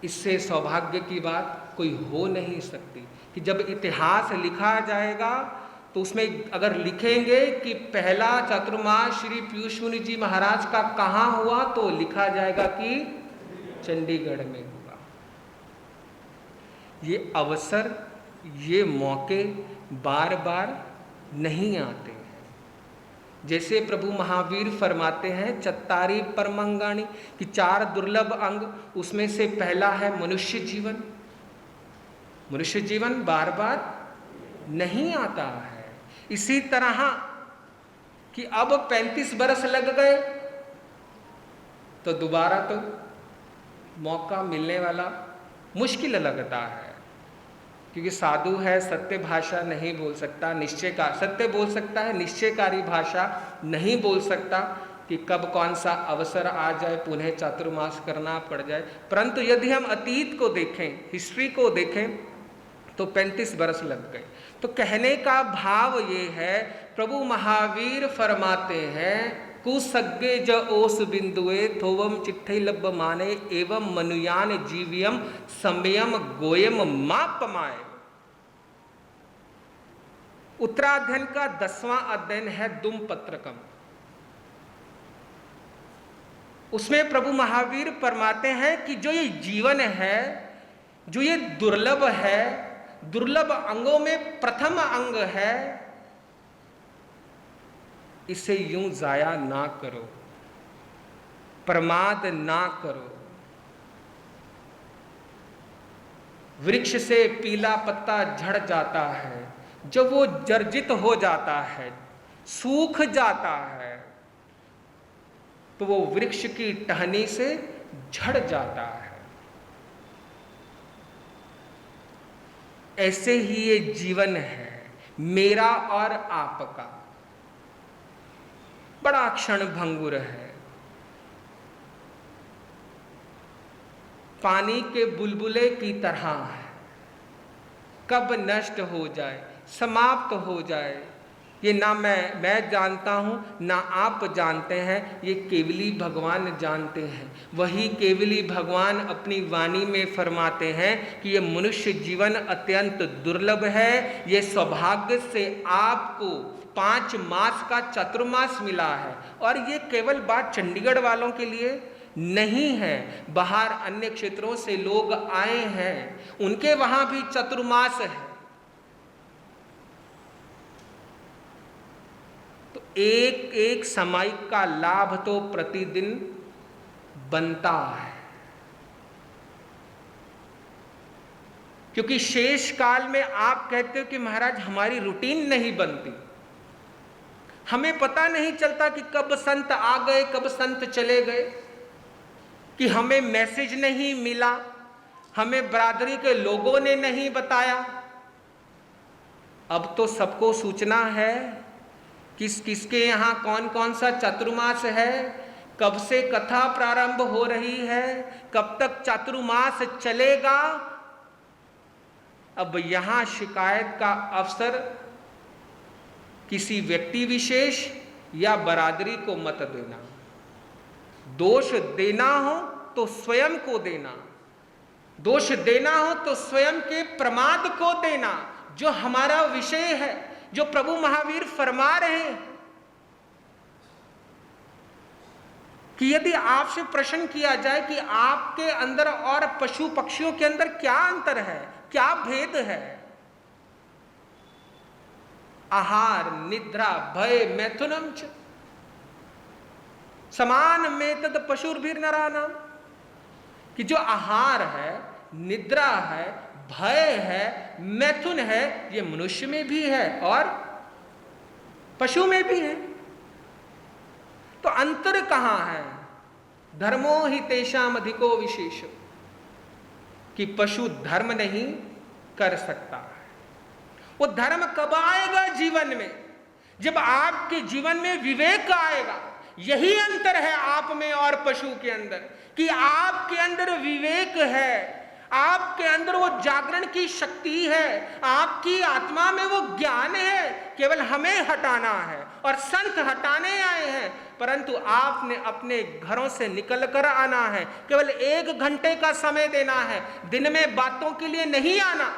इससे सौभाग्य की बात कोई हो नहीं सकती कि जब इतिहास लिखा जाएगा तो उसमें अगर लिखेंगे कि पहला चातुर्मास श्री पीयूष मुनि जी महाराज का कहाँ हुआ, तो लिखा जाएगा कि चंडीगढ़ में हुआ। ये अवसर, ये मौके बार बार नहीं आते हैं। जैसे प्रभु महावीर फरमाते हैं चत्तारी परमंगाणी कि 4 दुर्लभ अंग, उसमें से पहला है मनुष्य जीवन। मनुष्य जीवन बार बार नहीं आता है। इसी तरह कि अब 35 बरस लग गए तो दोबारा तो मौका मिलने वाला मुश्किल लगता है, क्योंकि साधु है सत्य भाषा नहीं बोल सकता, निश्चय का सत्य बोल सकता है, निश्चयकारी भाषा नहीं बोल सकता कि कब कौन सा अवसर आ जाए, पुनः चातुर्मास करना पड़ जाए। परंतु यदि हम अतीत को देखें, हिस्ट्री को देखें, तो 35 बरस लग गए। तो कहने का भाव ये है, प्रभु महावीर फरमाते हैं कुसग्गे ज ओस बिंदुए थोवम चिट्ठे लब माने एवं मनुयान जीवियम समयम गोयम मापमाए। उत्तराध्ययन का 10वां अध्ययन है दुम पत्रकम। उसमें प्रभु महावीर फरमाते हैं कि जो ये जीवन है, जो ये दुर्लभ है, दुर्लभ अंगों में प्रथम अंग है, इसे यूं जाया ना करो, प्रमाद ना करो। वृक्ष से पीला पत्ता झड़ जाता है, जब वो जर्जित हो जाता है, सूख जाता है, तो वो वृक्ष की टहनी से झड़ जाता है। ऐसे ही ये जीवन है मेरा और आपका, बड़ा क्षण भंगुर है। पानी के बुलबुले की तरह है, कब नष्ट हो जाए, समाप्त हो जाए, ये ना मैं जानता हूँ, ना आप जानते हैं, ये केवली भगवान जानते हैं। वही केवली भगवान अपनी वाणी में फरमाते हैं कि ये मनुष्य जीवन अत्यंत दुर्लभ है। ये सौभाग्य से आपको 5 मास का चतुर्मास मिला है। और ये केवल बात चंडीगढ़ वालों के लिए नहीं है, बाहर अन्य क्षेत्रों से लोग आए हैं, उनके वहां भी चतुर्मास है। तो एक एक सामायिक का लाभ तो प्रतिदिन बनता है, क्योंकि शेष काल में आप कहते हो कि महाराज हमारी रूटीन नहीं बनती, हमें पता नहीं चलता कि कब संत आ गए कब संत चले गए, कि हमें मैसेज नहीं मिला, हमें बरादरी के लोगों ने नहीं बताया। अब तो सबको सूचना है किस किसके यहाँ कौन कौन सा चतुर्मास है, कब से कथा प्रारंभ हो रही है, कब तक चतुर्मास चलेगा। अब यहाँ शिकायत का अवसर किसी व्यक्ति विशेष या बरादरी को मत देना। दोष देना हो तो स्वयं को देना, दोष देना हो तो स्वयं के प्रमाद को देना। जो हमारा विषय है, जो प्रभु महावीर फरमा रहे हैं कि यदि आपसे प्रश्न किया जाए कि आपके अंदर और पशु पक्षियों के अंदर क्या अंतर है, क्या भेद है, आहार निद्रा भय मैथुनम च समान में तद पशुर्भिर नरानाम, कि जो आहार है, निद्रा है, भय है, मैथुन है, ये मनुष्य में भी है और पशु में भी है। तो अंतर कहां है? धर्मो ही तेषाम अधिको विशेष, कि पशु धर्म नहीं कर सकता। वो धर्म कब आएगा जीवन में? जब आपके जीवन में विवेक आएगा। यही अंतर है आप में और पशु के अंदर, कि आपके अंदर विवेक है, आपके अंदर वो जागरण की शक्ति है, आपकी आत्मा में वो ज्ञान है, केवल हमें हटाना है और संत हटाने आए हैं। परंतु आपने अपने घरों से निकल कर आना है, केवल 1 घंटे का समय देना है। दिन में बातों के लिए नहीं आना,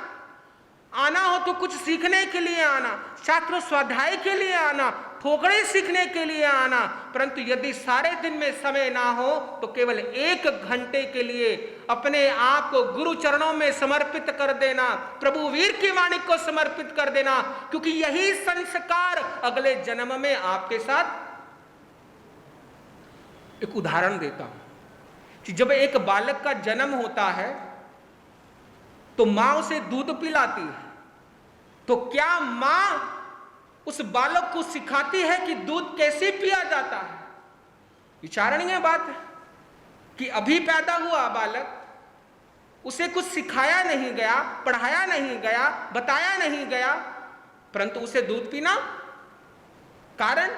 आना हो तो कुछ सीखने के लिए आना, शास्त्र स्वाध्याय के लिए आना, ठोकरे सीखने के लिए आना। परंतु यदि सारे दिन में समय ना हो तो केवल 1 घंटे के लिए अपने आप को गुरु चरणों में समर्पित कर देना, प्रभु वीर की वाणी को समर्पित कर देना, क्योंकि यही संस्कार अगले जन्म में आपके साथ। एक उदाहरण देता हूं कि जब एक बालक का जन्म होता है तो मां उसे दूध पिलाती है, तो क्या मां उस बालक को सिखाती है कि दूध कैसे पिया जाता है? विचारणीय बात है कि अभी पैदा हुआ बालक, उसे कुछ सिखाया नहीं गया, पढ़ाया नहीं गया, बताया नहीं गया, परंतु उसे दूध पीना। कारण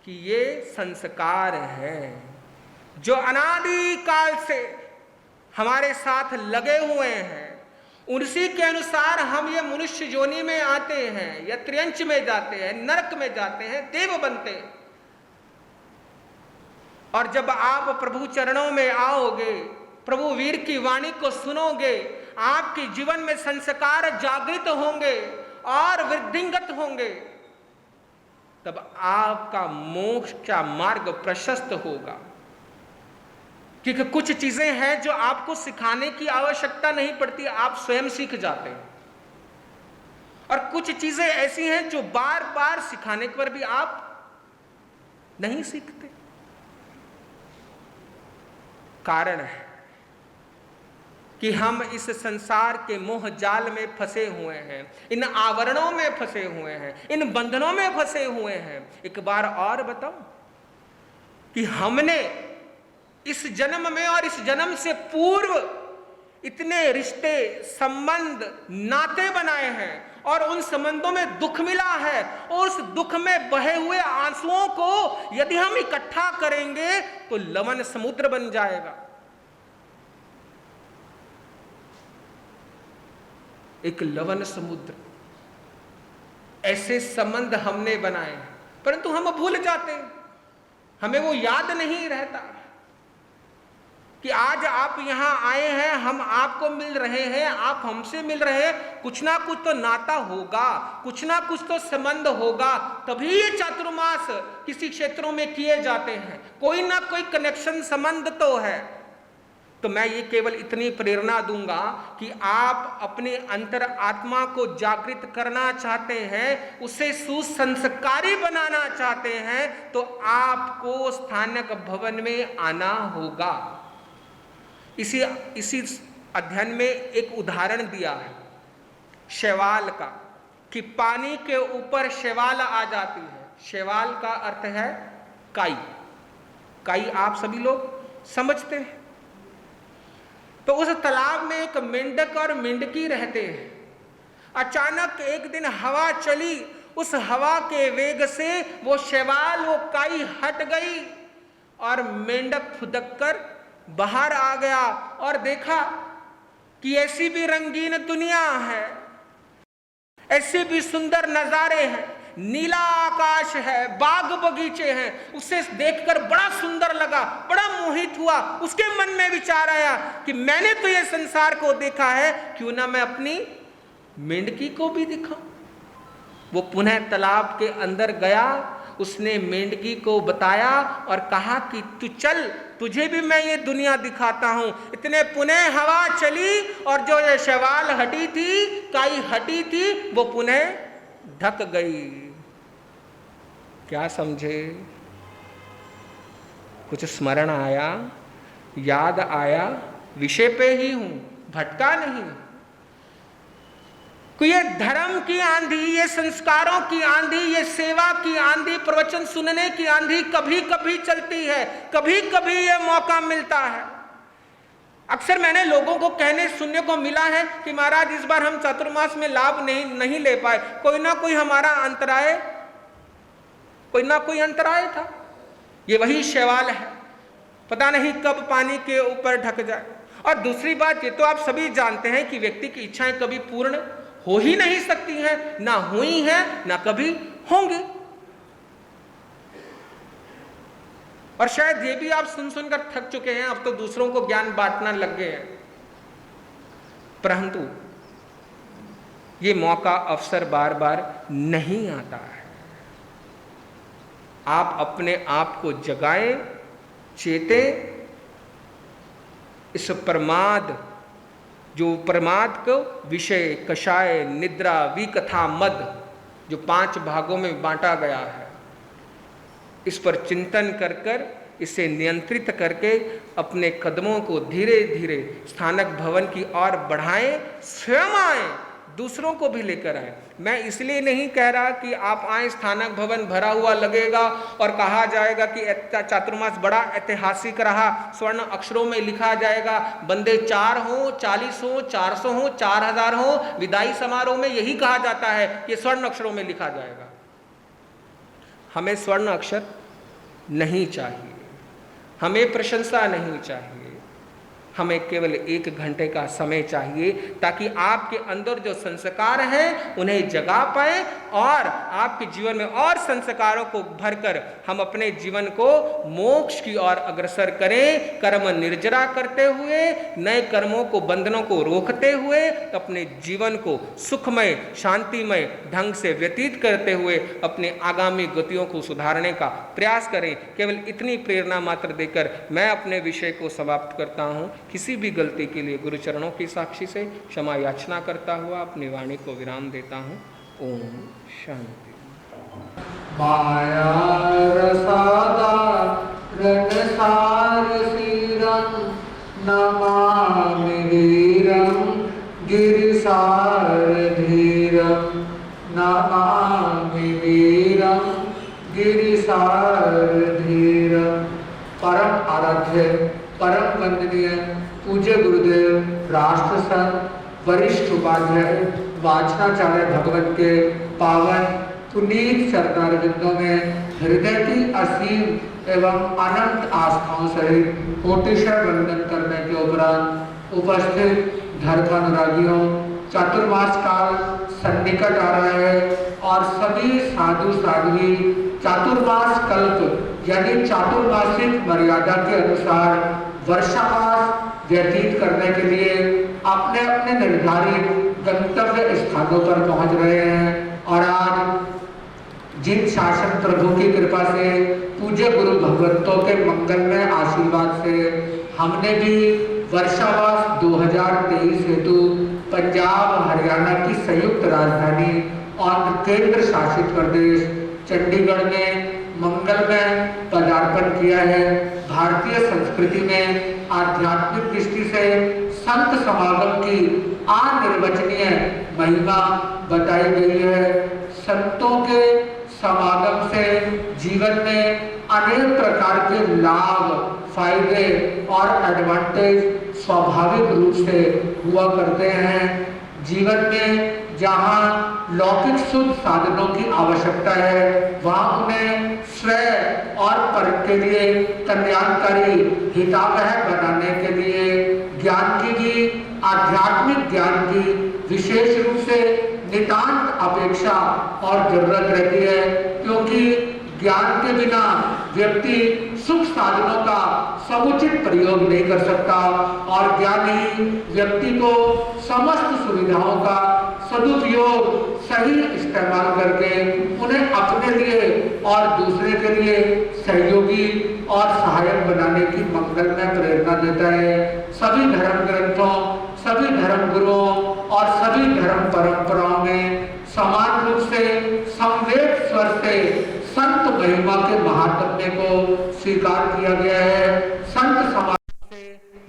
कि ये संस्कार है जो अनादि काल से हमारे साथ लगे हुए हैं। उसी के अनुसार हम ये मनुष्य योनि में आते हैं, या त्रियंच में जाते हैं, नरक में जाते हैं, देव बनते हैं। और जब आप प्रभु चरणों में आओगे, प्रभु वीर की वाणी को सुनोगे, आपके जीवन में संस्कार जागृत होंगे और वृद्धिंगत होंगे, तब आपका मोक्ष का मार्ग प्रशस्त होगा। क्योंकि कुछ चीजें हैं जो आपको सिखाने की आवश्यकता नहीं पड़ती, आप स्वयं सीख जाते हैं। और कुछ चीजें ऐसी हैं जो बार बार सिखाने पर भी आप नहीं सीखते। कारण है कि हम इस संसार के मोह जाल में फंसे हुए हैं, इन आवरणों में फंसे हुए हैं, इन बंधनों में फंसे हुए हैं। एक बार और बताऊं कि हमने इस जन्म में और इस जन्म से पूर्व इतने रिश्ते, संबंध, नाते बनाए हैं और उन संबंधों में दुख मिला है, और उस दुख में बहे हुए आंसुओं को यदि हम इकट्ठा करेंगे तो लवण समुद्र बन जाएगा। एक लवण समुद्र ऐसे संबंध हमने बनाए हैं, परंतु हम भूल जाते हैं, हमें वो याद नहीं रहता कि आज आप यहाँ आए हैं, हम आपको मिल रहे हैं, आप हमसे मिल रहे हैं, कुछ ना कुछ तो नाता होगा, कुछ ना कुछ तो संबंध होगा, तभी ये चातुर्मास किसी क्षेत्रों में किए जाते हैं, कोई ना कोई कनेक्शन संबंध तो है। तो मैं ये केवल इतनी प्रेरणा दूंगा कि आप अपने अंतर आत्मा को जागृत करना चाहते हैं, उसे सुसंस्कारी बनाना चाहते हैं, तो आपको स्थानक भवन में आना होगा। इसी अध्ययन में एक उदाहरण दिया है शैवाल का, कि पानी के ऊपर शैवाल आ जाती है। शैवाल का अर्थ है काई। काई आप सभी लोग समझते हैं। तो उस तालाब में एक मेंढक और मेंढकी रहते हैं। अचानक एक दिन हवा चली, उस हवा के वेग से वो शैवाल, वो काई हट गई और मेंढक फुदक कर बाहर आ गया और देखा कि ऐसी भी रंगीन दुनिया है, ऐसे भी सुंदर नजारे हैं, नीला आकाश है, बाग बगीचे हैं। उसे देखकर बड़ा सुंदर लगा, बड़ा मोहित हुआ। उसके मन में विचार आया कि मैंने तो ये संसार को देखा है, क्यों ना मैं अपनी मेंढकी को भी दिखाऊं। वो पुनः तालाब के अंदर गया, उसने मेंढकी को बताया और कहा कि तू चल, तुझे भी मैं ये दुनिया दिखाता हूं। इतने पुनः हवा चली और जो ये शैवाल हटी थी, काई हटी थी, वो पुनः ढक गई। क्या समझे? कुछ स्मरण आया, याद आया, विषय पे ही हूं, भटका नहीं। कि ये धर्म की आंधी, ये संस्कारों की आंधी, ये सेवा की आंधी, प्रवचन सुनने की आंधी कभी कभी चलती है, कभी कभी ये मौका मिलता है। अक्सर मैंने लोगों को कहने सुनने को मिला है कि महाराज इस बार हम चातुर्मास में लाभ नहीं ले पाए, कोई ना कोई हमारा अंतराय, कोई ना कोई अंतराय था। ये वही शैवाल है, पता नहीं कब पानी के ऊपर ढक जाए। और दूसरी बात, ये तो आप सभी जानते हैं कि व्यक्ति की इच्छाएं कभी पूर्ण हो ही नहीं सकती हैं, ना हुई हैं, ना कभी होंगी। और शायद ये भी आप सुन सुनकर थक चुके हैं, अब तो दूसरों को ज्ञान बांटना लग गए हैं। परंतु ये मौका, अवसर बार बार नहीं आता है। आप अपने आप को जगाएं, चेतें। इस प्रमाद, जो प्रमाद को विषय, कषाय, निद्रा, विकथा, मद, जो 5 भागों में बांटा गया है, इस पर चिंतन कर कर इसे नियंत्रित करके अपने कदमों को धीरे धीरे स्थानक भवन की ओर बढ़ाएं, स्वयं आए, दूसरों को भी लेकर आए। मैं इसलिए नहीं कह रहा कि आप आए, स्थानक भवन भरा हुआ लगेगा और कहा जाएगा कि चातुर्मास बड़ा ऐतिहासिक रहा, स्वर्ण अक्षरों में लिखा जाएगा, बंदे 4 हो, 40 हो, 400 हो, 4000 हो, विदाई समारोह में यही कहा जाता है कि स्वर्ण अक्षरों में लिखा जाएगा। हमें स्वर्ण अक्षर नहीं चाहिए, हमें प्रशंसा नहीं चाहिए, हमें केवल 1 घंटे का समय चाहिए, ताकि आपके अंदर जो संस्कार हैं उन्हें जगा पाए और आपके जीवन में और संस्कारों को भरकर हम अपने जीवन को मोक्ष की ओर अग्रसर करें। कर्म निर्जरा करते हुए, नए कर्मों को, बंधनों को रोकते हुए, अपने जीवन को सुखमय, शांतिमय ढंग से व्यतीत करते हुए अपने आगामी गतियों को सुधारने का प्रयास करें। केवल इतनी प्रेरणा मात्र देकर मैं अपने विषय को समाप्त करता हूँ। किसी भी गलती के लिए गुरु चरणों की साक्षी से क्षमा याचना करता हुआ अपनी वाणी को विराम देता हूँ। ओम शांति। माया रसादा रणसार सीरं नमामि वीरं गिरिसार धीरं नमामि वीरं गिरिसार धीरं। परम आराध्य, परम वंदनीय पूज्य गुरुदेव, राष्ट्र संत, वरिष्ठ उपाध्याय, वाचनाचार्य भगवत के पावन पुनीत चरणारविंदों में हृदय की असीम एवं अनंत आस्थाओं सहित कोटिशय वंदन करने के उपरांत उपस्थित धर्मानुरागियों, चातुर्मास काल सन्निकट आ रहा है और सभी साधु साध्वी चातुर्मास कल्प यानी चातुर्मासिक मर्यादा के अनुसार वर्षावास व्यतीत करने के लिए अपने अपने निर्धारित गंतव्य स्थानों पर पहुंच रहे हैं। और आज जिन शासन प्रभु की कृपा से पूज्य गुरु भगवंतों के मंगलमय आशीर्वाद से हमने भी वर्षावास 2023 हेतु पंजाब हरियाणा की संयुक्त राजधानी और केंद्र शासित प्रदेश चंडीगढ़ में मंगलमय पदार्पण किया है। भारतीय संस्कृति में आध्यात्मिक दृष्टि से संत समागम की अनिर्वचनीय महिमा बताई गई है। संतों के समागम से जीवन में अनेक प्रकार के लाभ, फायदे और एडवांटेज स्वाभाविक रूप से हुआ करते हैं। जीवन में जहाँ लौकिक शुद्ध साधनों की आवश्यकता है, वहाँ उन्हें स्वयं और पर के लिए कल्याणकारी हितावह बनाने के लिए ज्ञान की भी, आध्यात्मिक ज्ञान की विशेष रूप से नितांत अपेक्षा और जरूरत रहती है, क्योंकि ज्ञान के बिना व्यक्ति सुख साधनों का समुचित प्रयोग नहीं कर सकता और ज्ञान ही व्यक्ति को समस्त सुविधाओं का सदुपयोग सही इस्तेमाल करके उन्हें अपने लिए और दूसरे के लिए सहयोगी और सहायक बनाने की मंगलमय प्रेरणा देता है। सभी धर्म ग्रंथों, सभी धर्म गुरुओं और सभी धर्म परंपराओं में समान रूप से संवेद स्वर से संत महिमा के महात्म्य को स्वीकार किया गया है। संत समाज से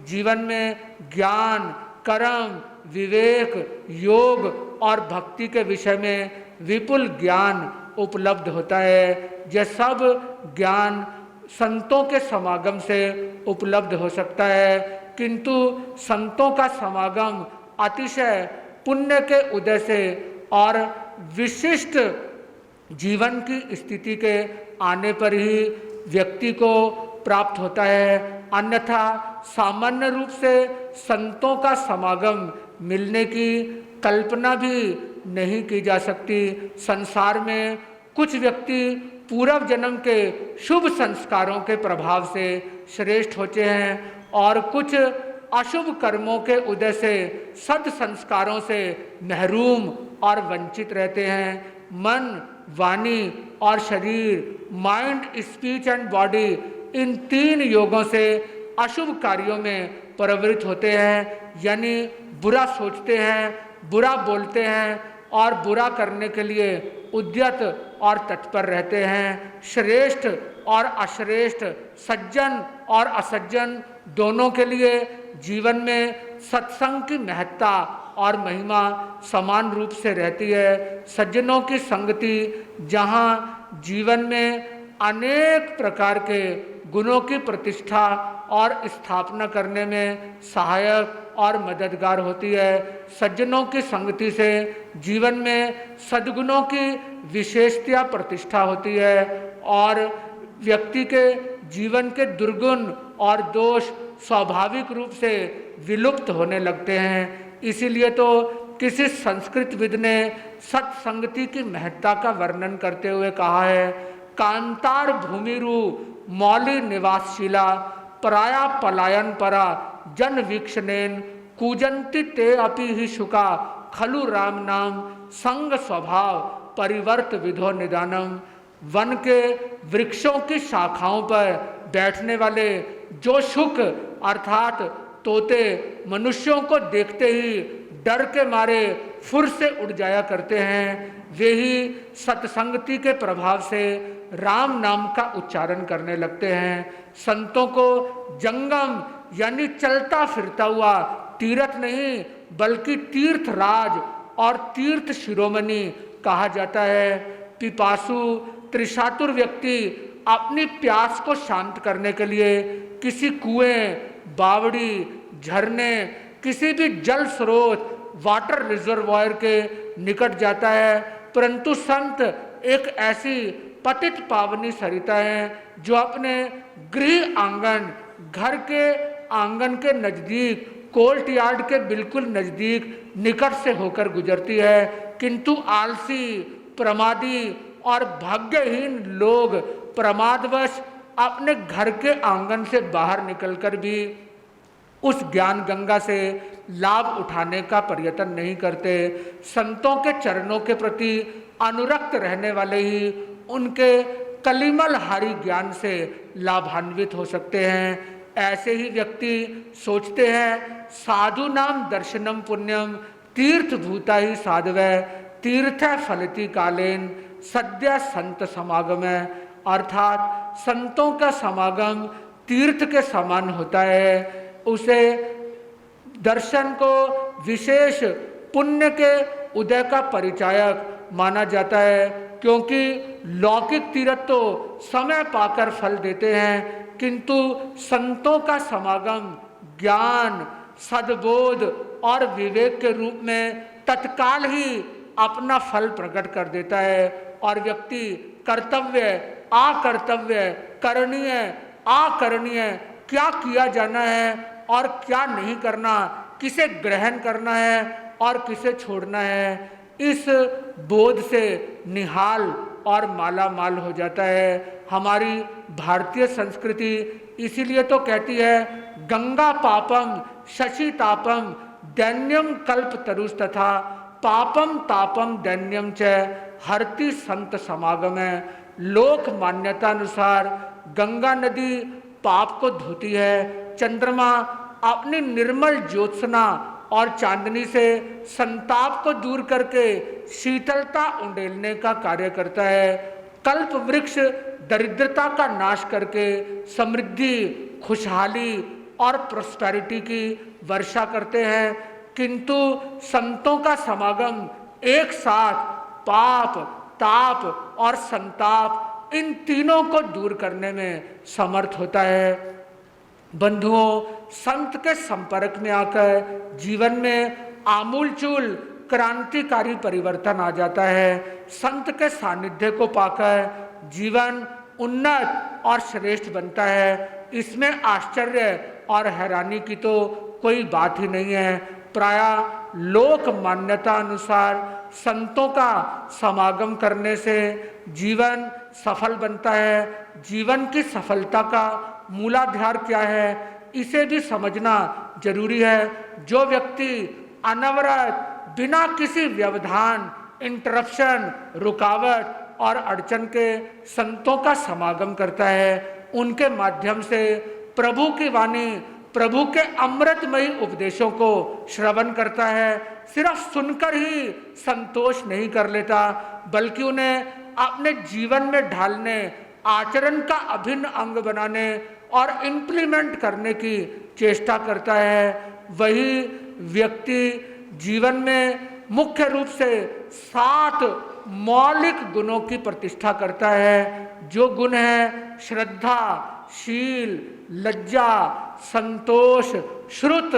जीवन में ज्ञान, कर्म, विवेक, योग और भक्ति के विषय में विपुल ज्ञान उपलब्ध होता है। यह सब ज्ञान संतों के समागम से उपलब्ध हो सकता है, किंतु संतों का समागम अतिशय पुण्य के उदय से और विशिष्ट जीवन की स्थिति के आने पर ही व्यक्ति को प्राप्त होता है। अन्यथा सामान्य रूप से संतों का समागम मिलने की कल्पना भी नहीं की जा सकती। संसार में कुछ व्यक्ति पूर्व जन्म के शुभ संस्कारों के प्रभाव से श्रेष्ठ होते हैं और कुछ अशुभ कर्मों के उदय से सद संस्कारों से महरूम और वंचित रहते हैं। मन, वाणी और शरीर, माइंड, स्पीच एंड बॉडी, इन तीन योगों से अशुभ कार्यों में प्रवृत्त होते हैं, यानी बुरा सोचते हैं, बुरा बोलते हैं और बुरा करने के लिए उद्यत और तत्पर रहते हैं। श्रेष्ठ और अश्रेष्ठ, सज्जन और असज्जन दोनों के लिए जीवन में सत्संग की महत्ता और महिमा समान रूप से रहती है। सज्जनों की संगति जहाँ जीवन में अनेक प्रकार के गुणों की प्रतिष्ठा और स्थापना करने में सहायक और मददगार होती है। सज्जनों की संगति से जीवन में सद्गुणों की विशेषता प्रतिष्ठा होती है और व्यक्ति के जीवन के दुर्गुण और दोष स्वाभाविक रूप से विलुप्त होने लगते हैं। इसीलिए तो किसी संस्कृतविद ने सत्संगति की महत्ता का वर्णन करते हुए कहा है, कांतार भूमिरु मौली निवासशीला पराया पलायन परा जन वीक्षणेन कूजंती ते अपि ही शुका खलु राम नाम संग स्वभाव परिवर्त विधो निदानम। वन के वृक्षों की शाखाओं पर बैठने वाले जो शुक अर्थात तोते मनुष्यों को देखते ही डर के मारे फुर से उड़ जाया करते हैं, वे ही सत्संगति के प्रभाव से राम नाम का उच्चारण करने लगते हैं। संतों को जंगम यानी चलता फिरता हुआ तीर्थ नहीं बल्कि तीर्थराज और तीर्थ शिरोमणि कहा जाता है। पिपासु त्रिशातुर व्यक्ति अपनी प्यास को शांत करने के लिए किसी कुएं, बावड़ी, झरने, किसी भी जल स्रोत, वाटर रिजर्वायर के निकट जाता है, परंतु संत एक ऐसी पतित पावनी सरिता है जो अपने गृह आंगन, घर के आंगन के नज़दीक, कोर्ट यार्ड के बिल्कुल नज़दीक निकट से होकर गुजरती है। किंतु आलसी, प्रमादी और भाग्यहीन लोग प्रमादवश अपने घर के आंगन से बाहर निकलकर भी उस ज्ञान गंगा से लाभ उठाने का प्रयत्न नहीं करते। संतों के चरणों के प्रति अनुरक्त रहने वाले ही उनके कलिमल हारी ज्ञान से लाभान्वित हो सकते हैं। ऐसे ही व्यक्ति सोचते हैं साधु नाम दर्शनम पुण्यम तीर्थ भूता ही साधवै तीर्थ फलती कालेन सद्य संत समागम है, अर्थात संतों का समागम तीर्थ के समान होता है। उसे दर्शन को विशेष पुण्य के उदय का परिचायक माना जाता है, क्योंकि लौकिक तीर्थ तो समय पाकर फल देते हैं, किंतु संतों का समागम ज्ञान, सद्बोध और विवेक के रूप में तत्काल ही अपना फल प्रकट कर देता है और व्यक्ति कर्तव्य, अकर्तव्य, करणीय, अकरणीय, क्या किया जाना है और क्या नहीं करना, किसे ग्रहण करना है और किसे छोड़ना है, इस बोध से निहाल और माला माल हो जाता है। हमारी भारतीय संस्कृति इसीलिए तो कहती है गंगा पापम शशि तापम दैन्यम कल्प तरुष तथा पापम तापम दैन्यम च हरति संत समागम है। लोक मान्यता अनुसार गंगा नदी पाप को धोती है, चंद्रमा अपनी निर्मल ज्योत्सना और चांदनी से संताप को दूर करके शीतलता उंडेलने का कार्य करता है। कल्प वृक्ष दरिद्रता का नाश करके समृद्धि, खुशहाली और प्रोस्पेरिटी की वर्षा करते हैं, किंतु संतों का समागम एक साथ पाप, ताप और संताप इन तीनों को दूर करने में समर्थ होता है। बंधुओं, संत के संपर्क में आकर जीवन में आमूलचूल क्रांतिकारी परिवर्तन आ जाता है। संत के सानिध्य को पाकर जीवन उन्नत और श्रेष्ठ बनता है। इसमें आश्चर्य और हैरानी की तो कोई बात ही नहीं है। प्रायः लोक मान्यता अनुसार संतों का समागम करने से जीवन सफल बनता है। जीवन की सफलता का मूलाधार क्या है, इसे भी समझना जरूरी है। जो व्यक्ति अनवरत बिना किसी व्यवधान, इंटरप्शन, रुकावट और अड़चन के संतों का समागम करता है, उनके माध्यम से प्रभु की वाणी, प्रभु के अमृतमयी उपदेशों को श्रवण करता है, सिर्फ सुनकर ही संतोष नहीं कर लेता, बल्कि उन्हें अपने जीवन में ढालने, आचरण का अभिन्न अंग बनाने और इम्प्लीमेंट करने की चेष्टा करता है। वही व्यक्ति जीवन में मुख्य रूप से 7 मौलिक गुणों की प्रतिष्ठा करता है। जो गुण है श्रद्धा, शील, लज्जा, संतोष, श्रुत,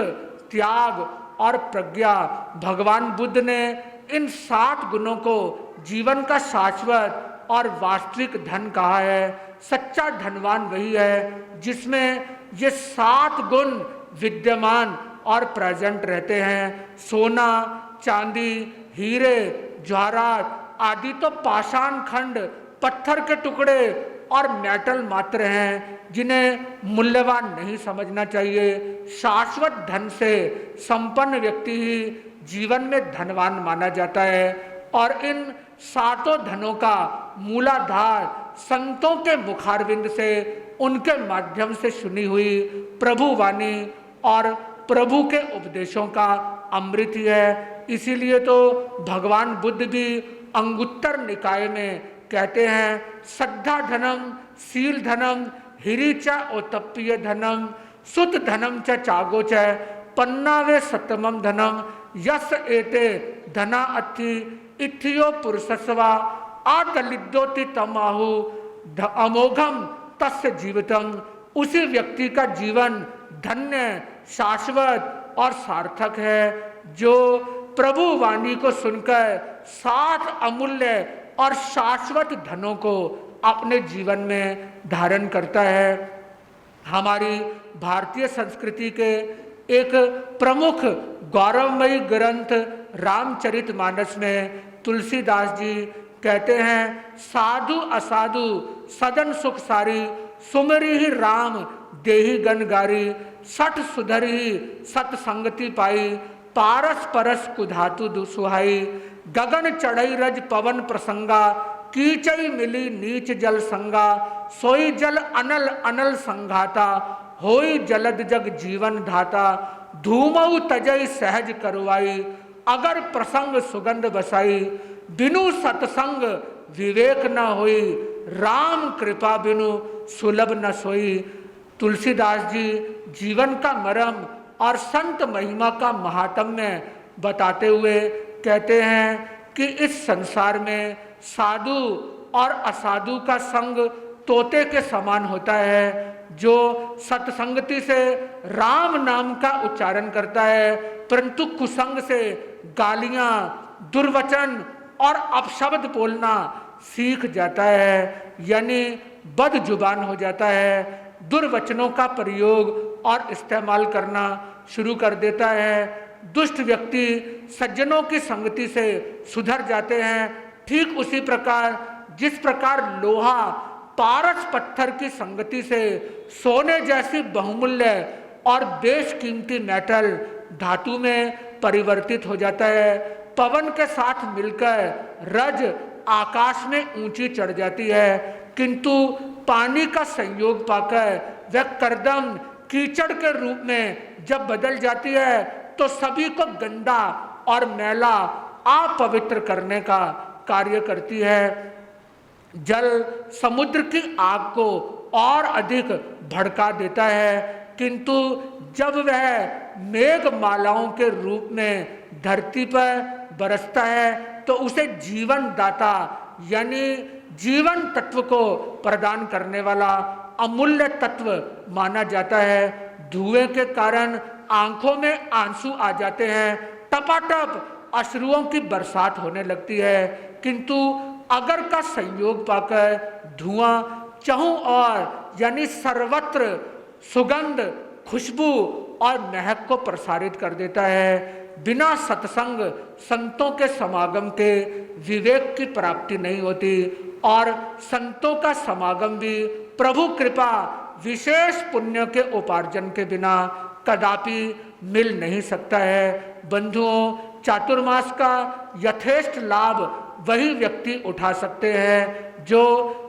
त्याग और प्रज्ञा। भगवान बुद्ध ने इन 7 गुणों को जीवन का शाश्वत और वास्तविक धन कहा है। सच्चा धनवान वही है जिसमें ये 7 गुण विद्यमान और प्रेजेंट रहते हैं। सोना, चांदी, हीरे, जवाहरात आदि तो पाषाण खंड, पत्थर के टुकड़े और मेटल मात्र हैं, जिन्हें मूल्यवान नहीं समझना चाहिए। शाश्वत धन से संपन्न व्यक्ति ही जीवन में धनवान माना जाता है और इन 7 धनों का मूलाधार संतों के मुखारविंद से, उनके माध्यम से सुनी हुई प्रभु वाणी और प्रभु के उपदेशों का अमृत ही है। इसीलिए तो भगवान बुद्ध भी अंगुत्तर निकाय में कहते हैं श्रद्धा धनम, शील धनम, हिरी च ओतप्पीय धनम, सुत धनम च चागो च पन्नावे सतमम धनम यस एते धना अथि इथियो पुरुषस्वा आतलिद्योति तमाहु अमोघम तस्य जीवितम। उसी व्यक्ति का जीवन धन्य, शाश्वत और सार्थक है जो प्रभु वाणी को सुनकर 7 अमूल्य और शाश्वत धनों को अपने जीवन में धारण करता है। हमारी भारतीय संस्कृति के एक प्रमुख गौरवमयी ग्रंथ रामचरितमानस में तुलसीदास जी कहते हैं, साधु असाधु सदन सुख सारी, सुमरी ही राम देही गनगारी, सठ सुधरी सतसंगति पाई, पारस परस कुधातु सुहाई, गगन चढ़ई रज पवन प्रसंगा, कीचई मिली नीच जल संगा, सोई जल अनल अनल संघाता, होई जलद जग जीवन धाता, धूमऊ तजई सहज करवाई, अगर प्रसंग सुगंध बसाई, बिनु सतसंग विवेक न होई, राम कृपा बिनु सुलभ न सोई। तुलसीदास जी जीवन का मर्म और संत महिमा का महात्म्य बताते हुए कहते हैं कि इस संसार में साधु और असाधु का संग तोते के समान होता है। जो सत्संगति से राम नाम का उच्चारण करता है परंतु कुसंग से गालियां, दुर्वचन और अपशब्द बोलना सीख जाता है, यानी बद जुबान हो जाता है, दुर्वचनों का प्रयोग और इस्तेमाल करना शुरू कर देता है। दुष्ट व्यक्ति सज्जनों की संगति से सुधर जाते हैं। ठीक उसी प्रकार जिस प्रकार लोहा पारस पत्थर की संगति से सोने जैसी बहुमूल्य और बेशकीमती मेटल धातु में परिवर्तित हो जाता है, पवन के साथ मिलकर रज आकाश में ऊंची चढ़ जाती है, किंतु पानी का संयोग पाकर वह करदम कीचड़ के रूप में जब बदल जाती है तो सभी को गंदा और मैला अपवित्र करने का कार्य करती है। जल समुद्र की आग को और अधिक भड़का देता है, किंतु जब वह मेघ मालाओं के रूप में धरती पर बरसता है तो उसे जीवन दाता यानी जीवन तत्व को प्रदान करने वाला अमूल्य तत्व माना जाता है। धुएं के कारण आंखों में आंसू आ जाते हैं, टपाटप अश्रुओं की बरसात होने लगती है, किंतु अगर का संयोग पाकर धुआं चहुं और यानी सर्वत्र सुगंध, खुशबू और महक को प्रसारित कर देता है। बिना सत्संग संतों के समागम के विवेक की प्राप्ति नहीं होती और संतों का समागम भी प्रभु कृपा विशेष पुण्य के उपार्जन के बिना कदापि मिल नहीं सकता है। बंधुओं, चातुर्मास का यथेष्ट लाभ वही व्यक्ति उठा सकते हैं जो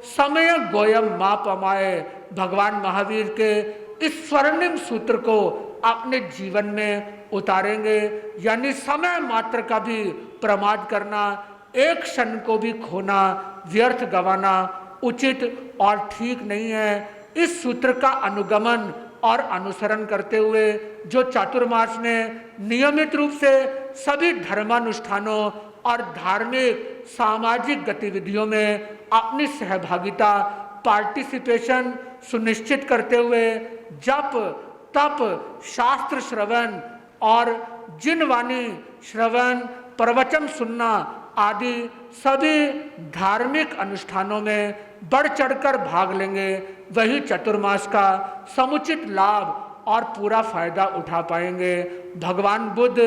समय गोयम मा पमाए भगवान महावीर के इस स्वर्णिम सूत्र को अपने जीवन में उतारेंगे, यानी समय मात्र का भी प्रमाद करना, एक क्षण को भी खोना, व्यर्थ गंवाना उचित और ठीक नहीं है। इस सूत्र का अनुगमन और अनुसरण करते हुए जो चातुर्मास में नियमित रूप से सभी धर्मानुष्ठानों और धार्मिक सामाजिक गतिविधियों में अपनी सहभागिता पार्टिसिपेशन सुनिश्चित करते हुए जप, तप, शास्त्र श्रवण और जिनवाणी श्रवण, प्रवचन सुनना आदि सभी धार्मिक अनुष्ठानों में बढ़ चढ़कर भाग लेंगे, वही चतुर्मास का समुचित लाभ और पूरा फायदा उठा पाएंगे। भगवान बुद्ध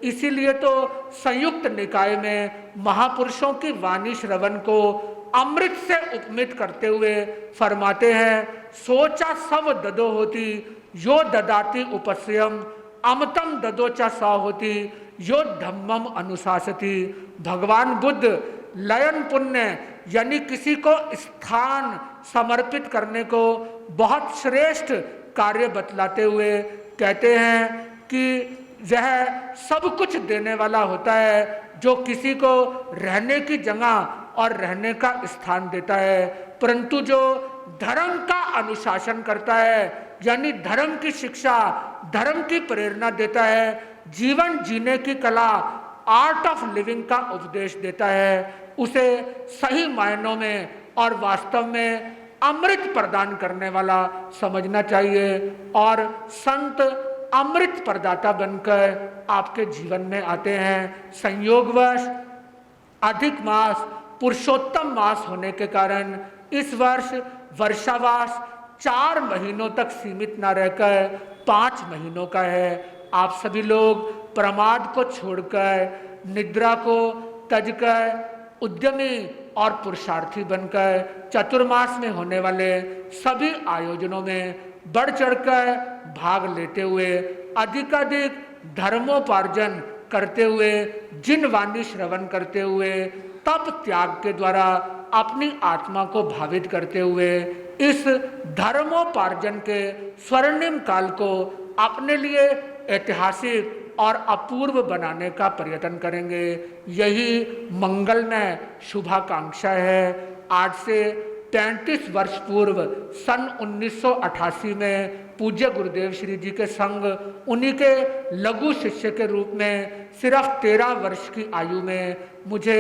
इसीलिए तो संयुक्त निकाय में महापुरुषों की वाणी श्रवण को अमृत से उपमित करते हुए फरमाते हैं, सोचा सब ददो होती यो ददाती उपस्यम, अमतम ददोचा सा होती यो धम्मम अनुशासती। भगवान बुद्ध लयन पुण्य यानी किसी को स्थान समर्पित करने को बहुत श्रेष्ठ कार्य बतलाते हुए कहते हैं कि वह सब कुछ देने वाला होता है जो किसी को रहने की जगह और रहने का स्थान देता है, परंतु जो धर्म का अनुशासन करता है यानी धर्म की शिक्षा, धर्म की प्रेरणा देता है, जीवन जीने की कला, आर्ट ऑफ लिविंग का उपदेश देता है, उसे सही मायनों में और वास्तव में अमृत प्रदान करने वाला समझना चाहिए। और संत अमृत प्रदाता बनकर आपके जीवन में आते हैं। संयोगवश अधिक मास पुरुषोत्तम मास होने के कारण इस वर्ष वर्षावास 4 महीनों तक सीमित न रहकर 5 महीनों का है। आप सभी लोग प्रमाद को छोड़कर निद्रा को तजकर उद्यमी और पुरुषार्थी बनकर चतुर्मास में होने वाले सभी आयोजनों में बढ़ चढ़कर भाग लेते हुए अधिकाधिक धर्मोपार्जन करते हुए, जिन वाणी श्रवण करते हुए, तप त्याग के द्वारा अपनी आत्मा को भावित करते हुए इस धर्मोपार्जन के स्वर्णिम काल को अपने लिए ऐतिहासिक और अपूर्व बनाने का प्रयत्न करेंगे। यही मंगलमय शुभाकांक्षा है। आज से 33 वर्ष पूर्व सन 1988 में पूज्य गुरुदेव श्री जी के संग उन्हीं के लघु शिष्य के रूप में सिर्फ 13 वर्ष की आयु में मुझे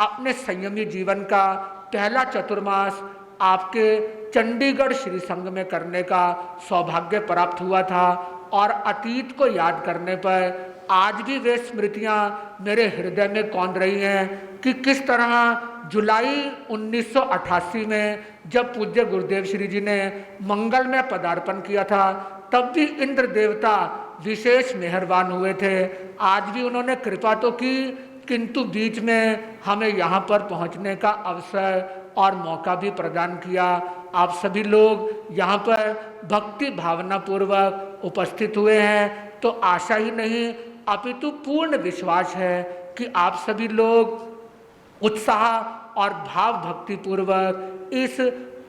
अपने संयमी जीवन का पहला चतुर्मास आपके चंडीगढ़ श्री संघ में करने का सौभाग्य प्राप्त हुआ था। और अतीत को याद करने पर आज भी वे स्मृतियां मेरे हृदय में कौंध रही हैं कि किस तरह जुलाई 1988 में जब पूज्य गुरुदेव श्री जी ने मंगल में पदार्पण किया था, तब भी इंद्र देवता विशेष मेहरबान हुए थे। आज भी उन्होंने कृपा तो की, किंतु बीच में हमें यहाँ पर पहुँचने का अवसर और मौका भी प्रदान किया। आप सभी लोग यहाँ पर भक्ति भावना पूर्वक उपस्थित हुए हैं, तो आशा ही नहीं अपितु पूर्ण विश्वास है कि आप सभी लोग उत्साह और भाव भक्ति पूर्वक इस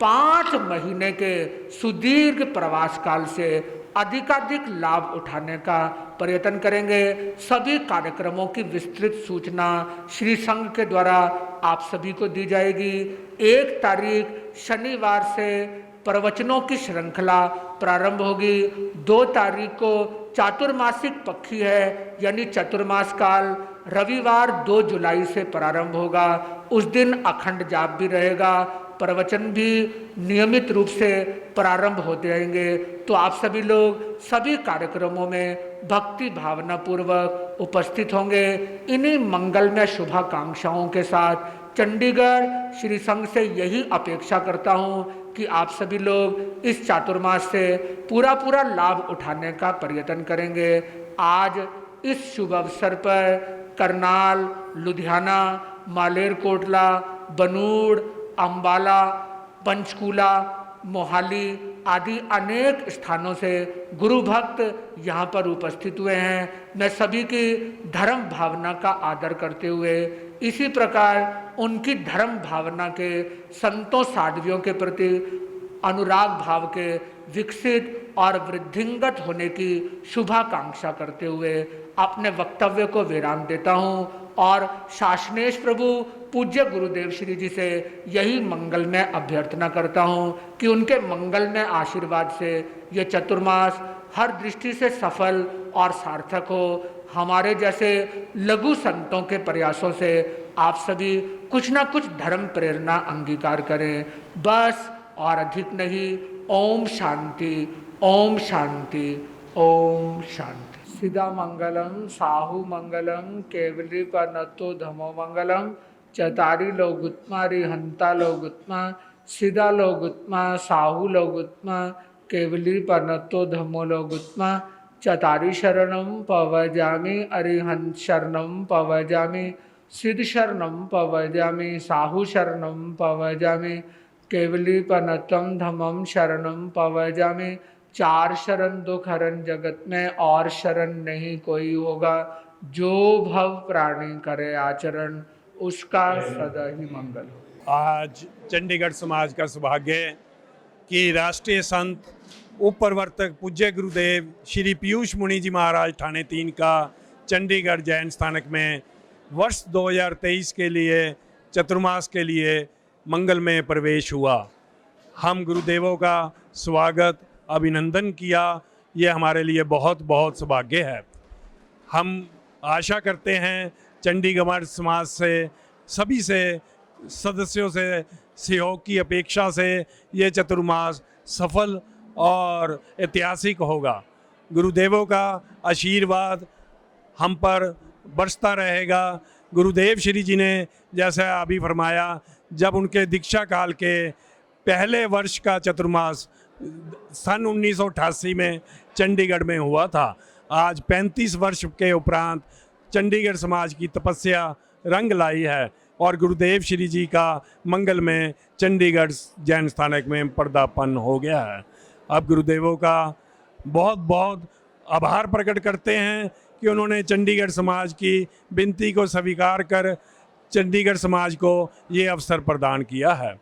5 महीने के सुदीर्घ प्रवास काल से अधिकाधिक लाभ उठाने का प्रयत्न करेंगे। सभी कार्यक्रमों की विस्तृत सूचना श्री संघ के द्वारा आप सभी को दी जाएगी। 1 तारीख शनिवार से प्रवचनों की श्रृंखला प्रारंभ होगी। 2 तारीख को चातुर्मासिक पक्षी है, यानी चतुर्मास काल रविवार 2 जुलाई से प्रारंभ होगा। उस दिन अखंड जाप भी रहेगा, प्रवचन भी नियमित रूप से प्रारंभ होते रहेंगे। तो आप सभी लोग सभी कार्यक्रमों में भक्ति भावना पूर्वक उपस्थित होंगे। इन्हीं मंगलमय शुभाकांक्षाओं के साथ चंडीगढ़ श्री संघ से यही अपेक्षा करता हूं कि आप सभी लोग इस चातुर्मास से पूरा लाभ उठाने का प्रयत्न करेंगे। आज इस शुभ अवसर पर करनाल, लुधियाना, मालेरकोटला, बनूड़, अंबाला, पंचकूला, मोहाली आदि अनेक स्थानों से गुरु भक्त यहाँ पर उपस्थित हुए हैं। मैं सभी की धर्म भावना का आदर करते हुए इसी प्रकार उनकी धर्म भावना के संतों साध्वियों के प्रति अनुराग भाव के विकसित और वृद्धिंगत होने की शुभाकांक्षा करते हुए अपने वक्तव्य को विराम देता हूँ और शासनेश प्रभु पूज्य गुरुदेव श्री जी से यही मंगलमय अभ्यर्थना करता हूँ कि उनके मंगलमय आशीर्वाद से ये चतुर्मास हर दृष्टि से सफल और सार्थक हो। हमारे जैसे लघु संतों के प्रयासों से आप सभी कुछ ना कुछ धर्म प्रेरणा अंगीकार करें, बस और अधिक नहीं। ओम शांति, ओम शांति, ओम शांति। सिदा मंगलम साहु मंगलम केवली पनतो धमो मंगलम चतारी लोगुत्मा रिहंता लोगुत्मा सिदा लोगुत्मा साहु लोगुत्मा केवली पनतो धमो लोगुत्मा चतारी शरणम पवजामि अरिहंत शरणम पवजामि सिद्ध शरणम पवजामि साहु शरणम पवजामि केवली पनतम धमम शरणम पवजामि। 4 शरण दुख हरण जगत में और शरण नहीं कोई होगा, जो भव प्राणी करे आचरण उसका सदा ही मंगल हो। आज चंडीगढ़ समाज का सौभाग्य है कि राष्ट्रीय संत उप प्रवर्तक पूज्य गुरुदेव श्री पीयूष मुनि जी महाराज ठाणे 3 का चंडीगढ़ जैन स्थानक में वर्ष 2023 के लिए चतुर्मास के लिए मंगलमय प्रवेश हुआ। हम गुरुदेवों का स्वागत अभिनंदन किया, ये हमारे लिए बहुत बहुत सौभाग्य है। हम आशा करते हैं चंडीगढ़ समाज से सभी से सदस्यों से सहयोग की अपेक्षा से ये चतुर्मास सफल और ऐतिहासिक होगा। गुरुदेवों का आशीर्वाद हम पर बरसता रहेगा। गुरुदेव श्री जी ने जैसा अभी फरमाया, जब उनके दीक्षा काल के पहले वर्ष का चतुर्मास सन 1988 में चंडीगढ़ में हुआ था। आज 35 वर्ष के उपरांत चंडीगढ़ समाज की तपस्या रंग लाई है और गुरुदेव श्री जी का मंगल में चंडीगढ़ जैन स्थानक में पर्दापण हो गया है। अब गुरुदेवों का बहुत बहुत आभार प्रकट करते हैं कि उन्होंने चंडीगढ़ समाज की विनती को स्वीकार कर चंडीगढ़ समाज को ये अवसर प्रदान किया है।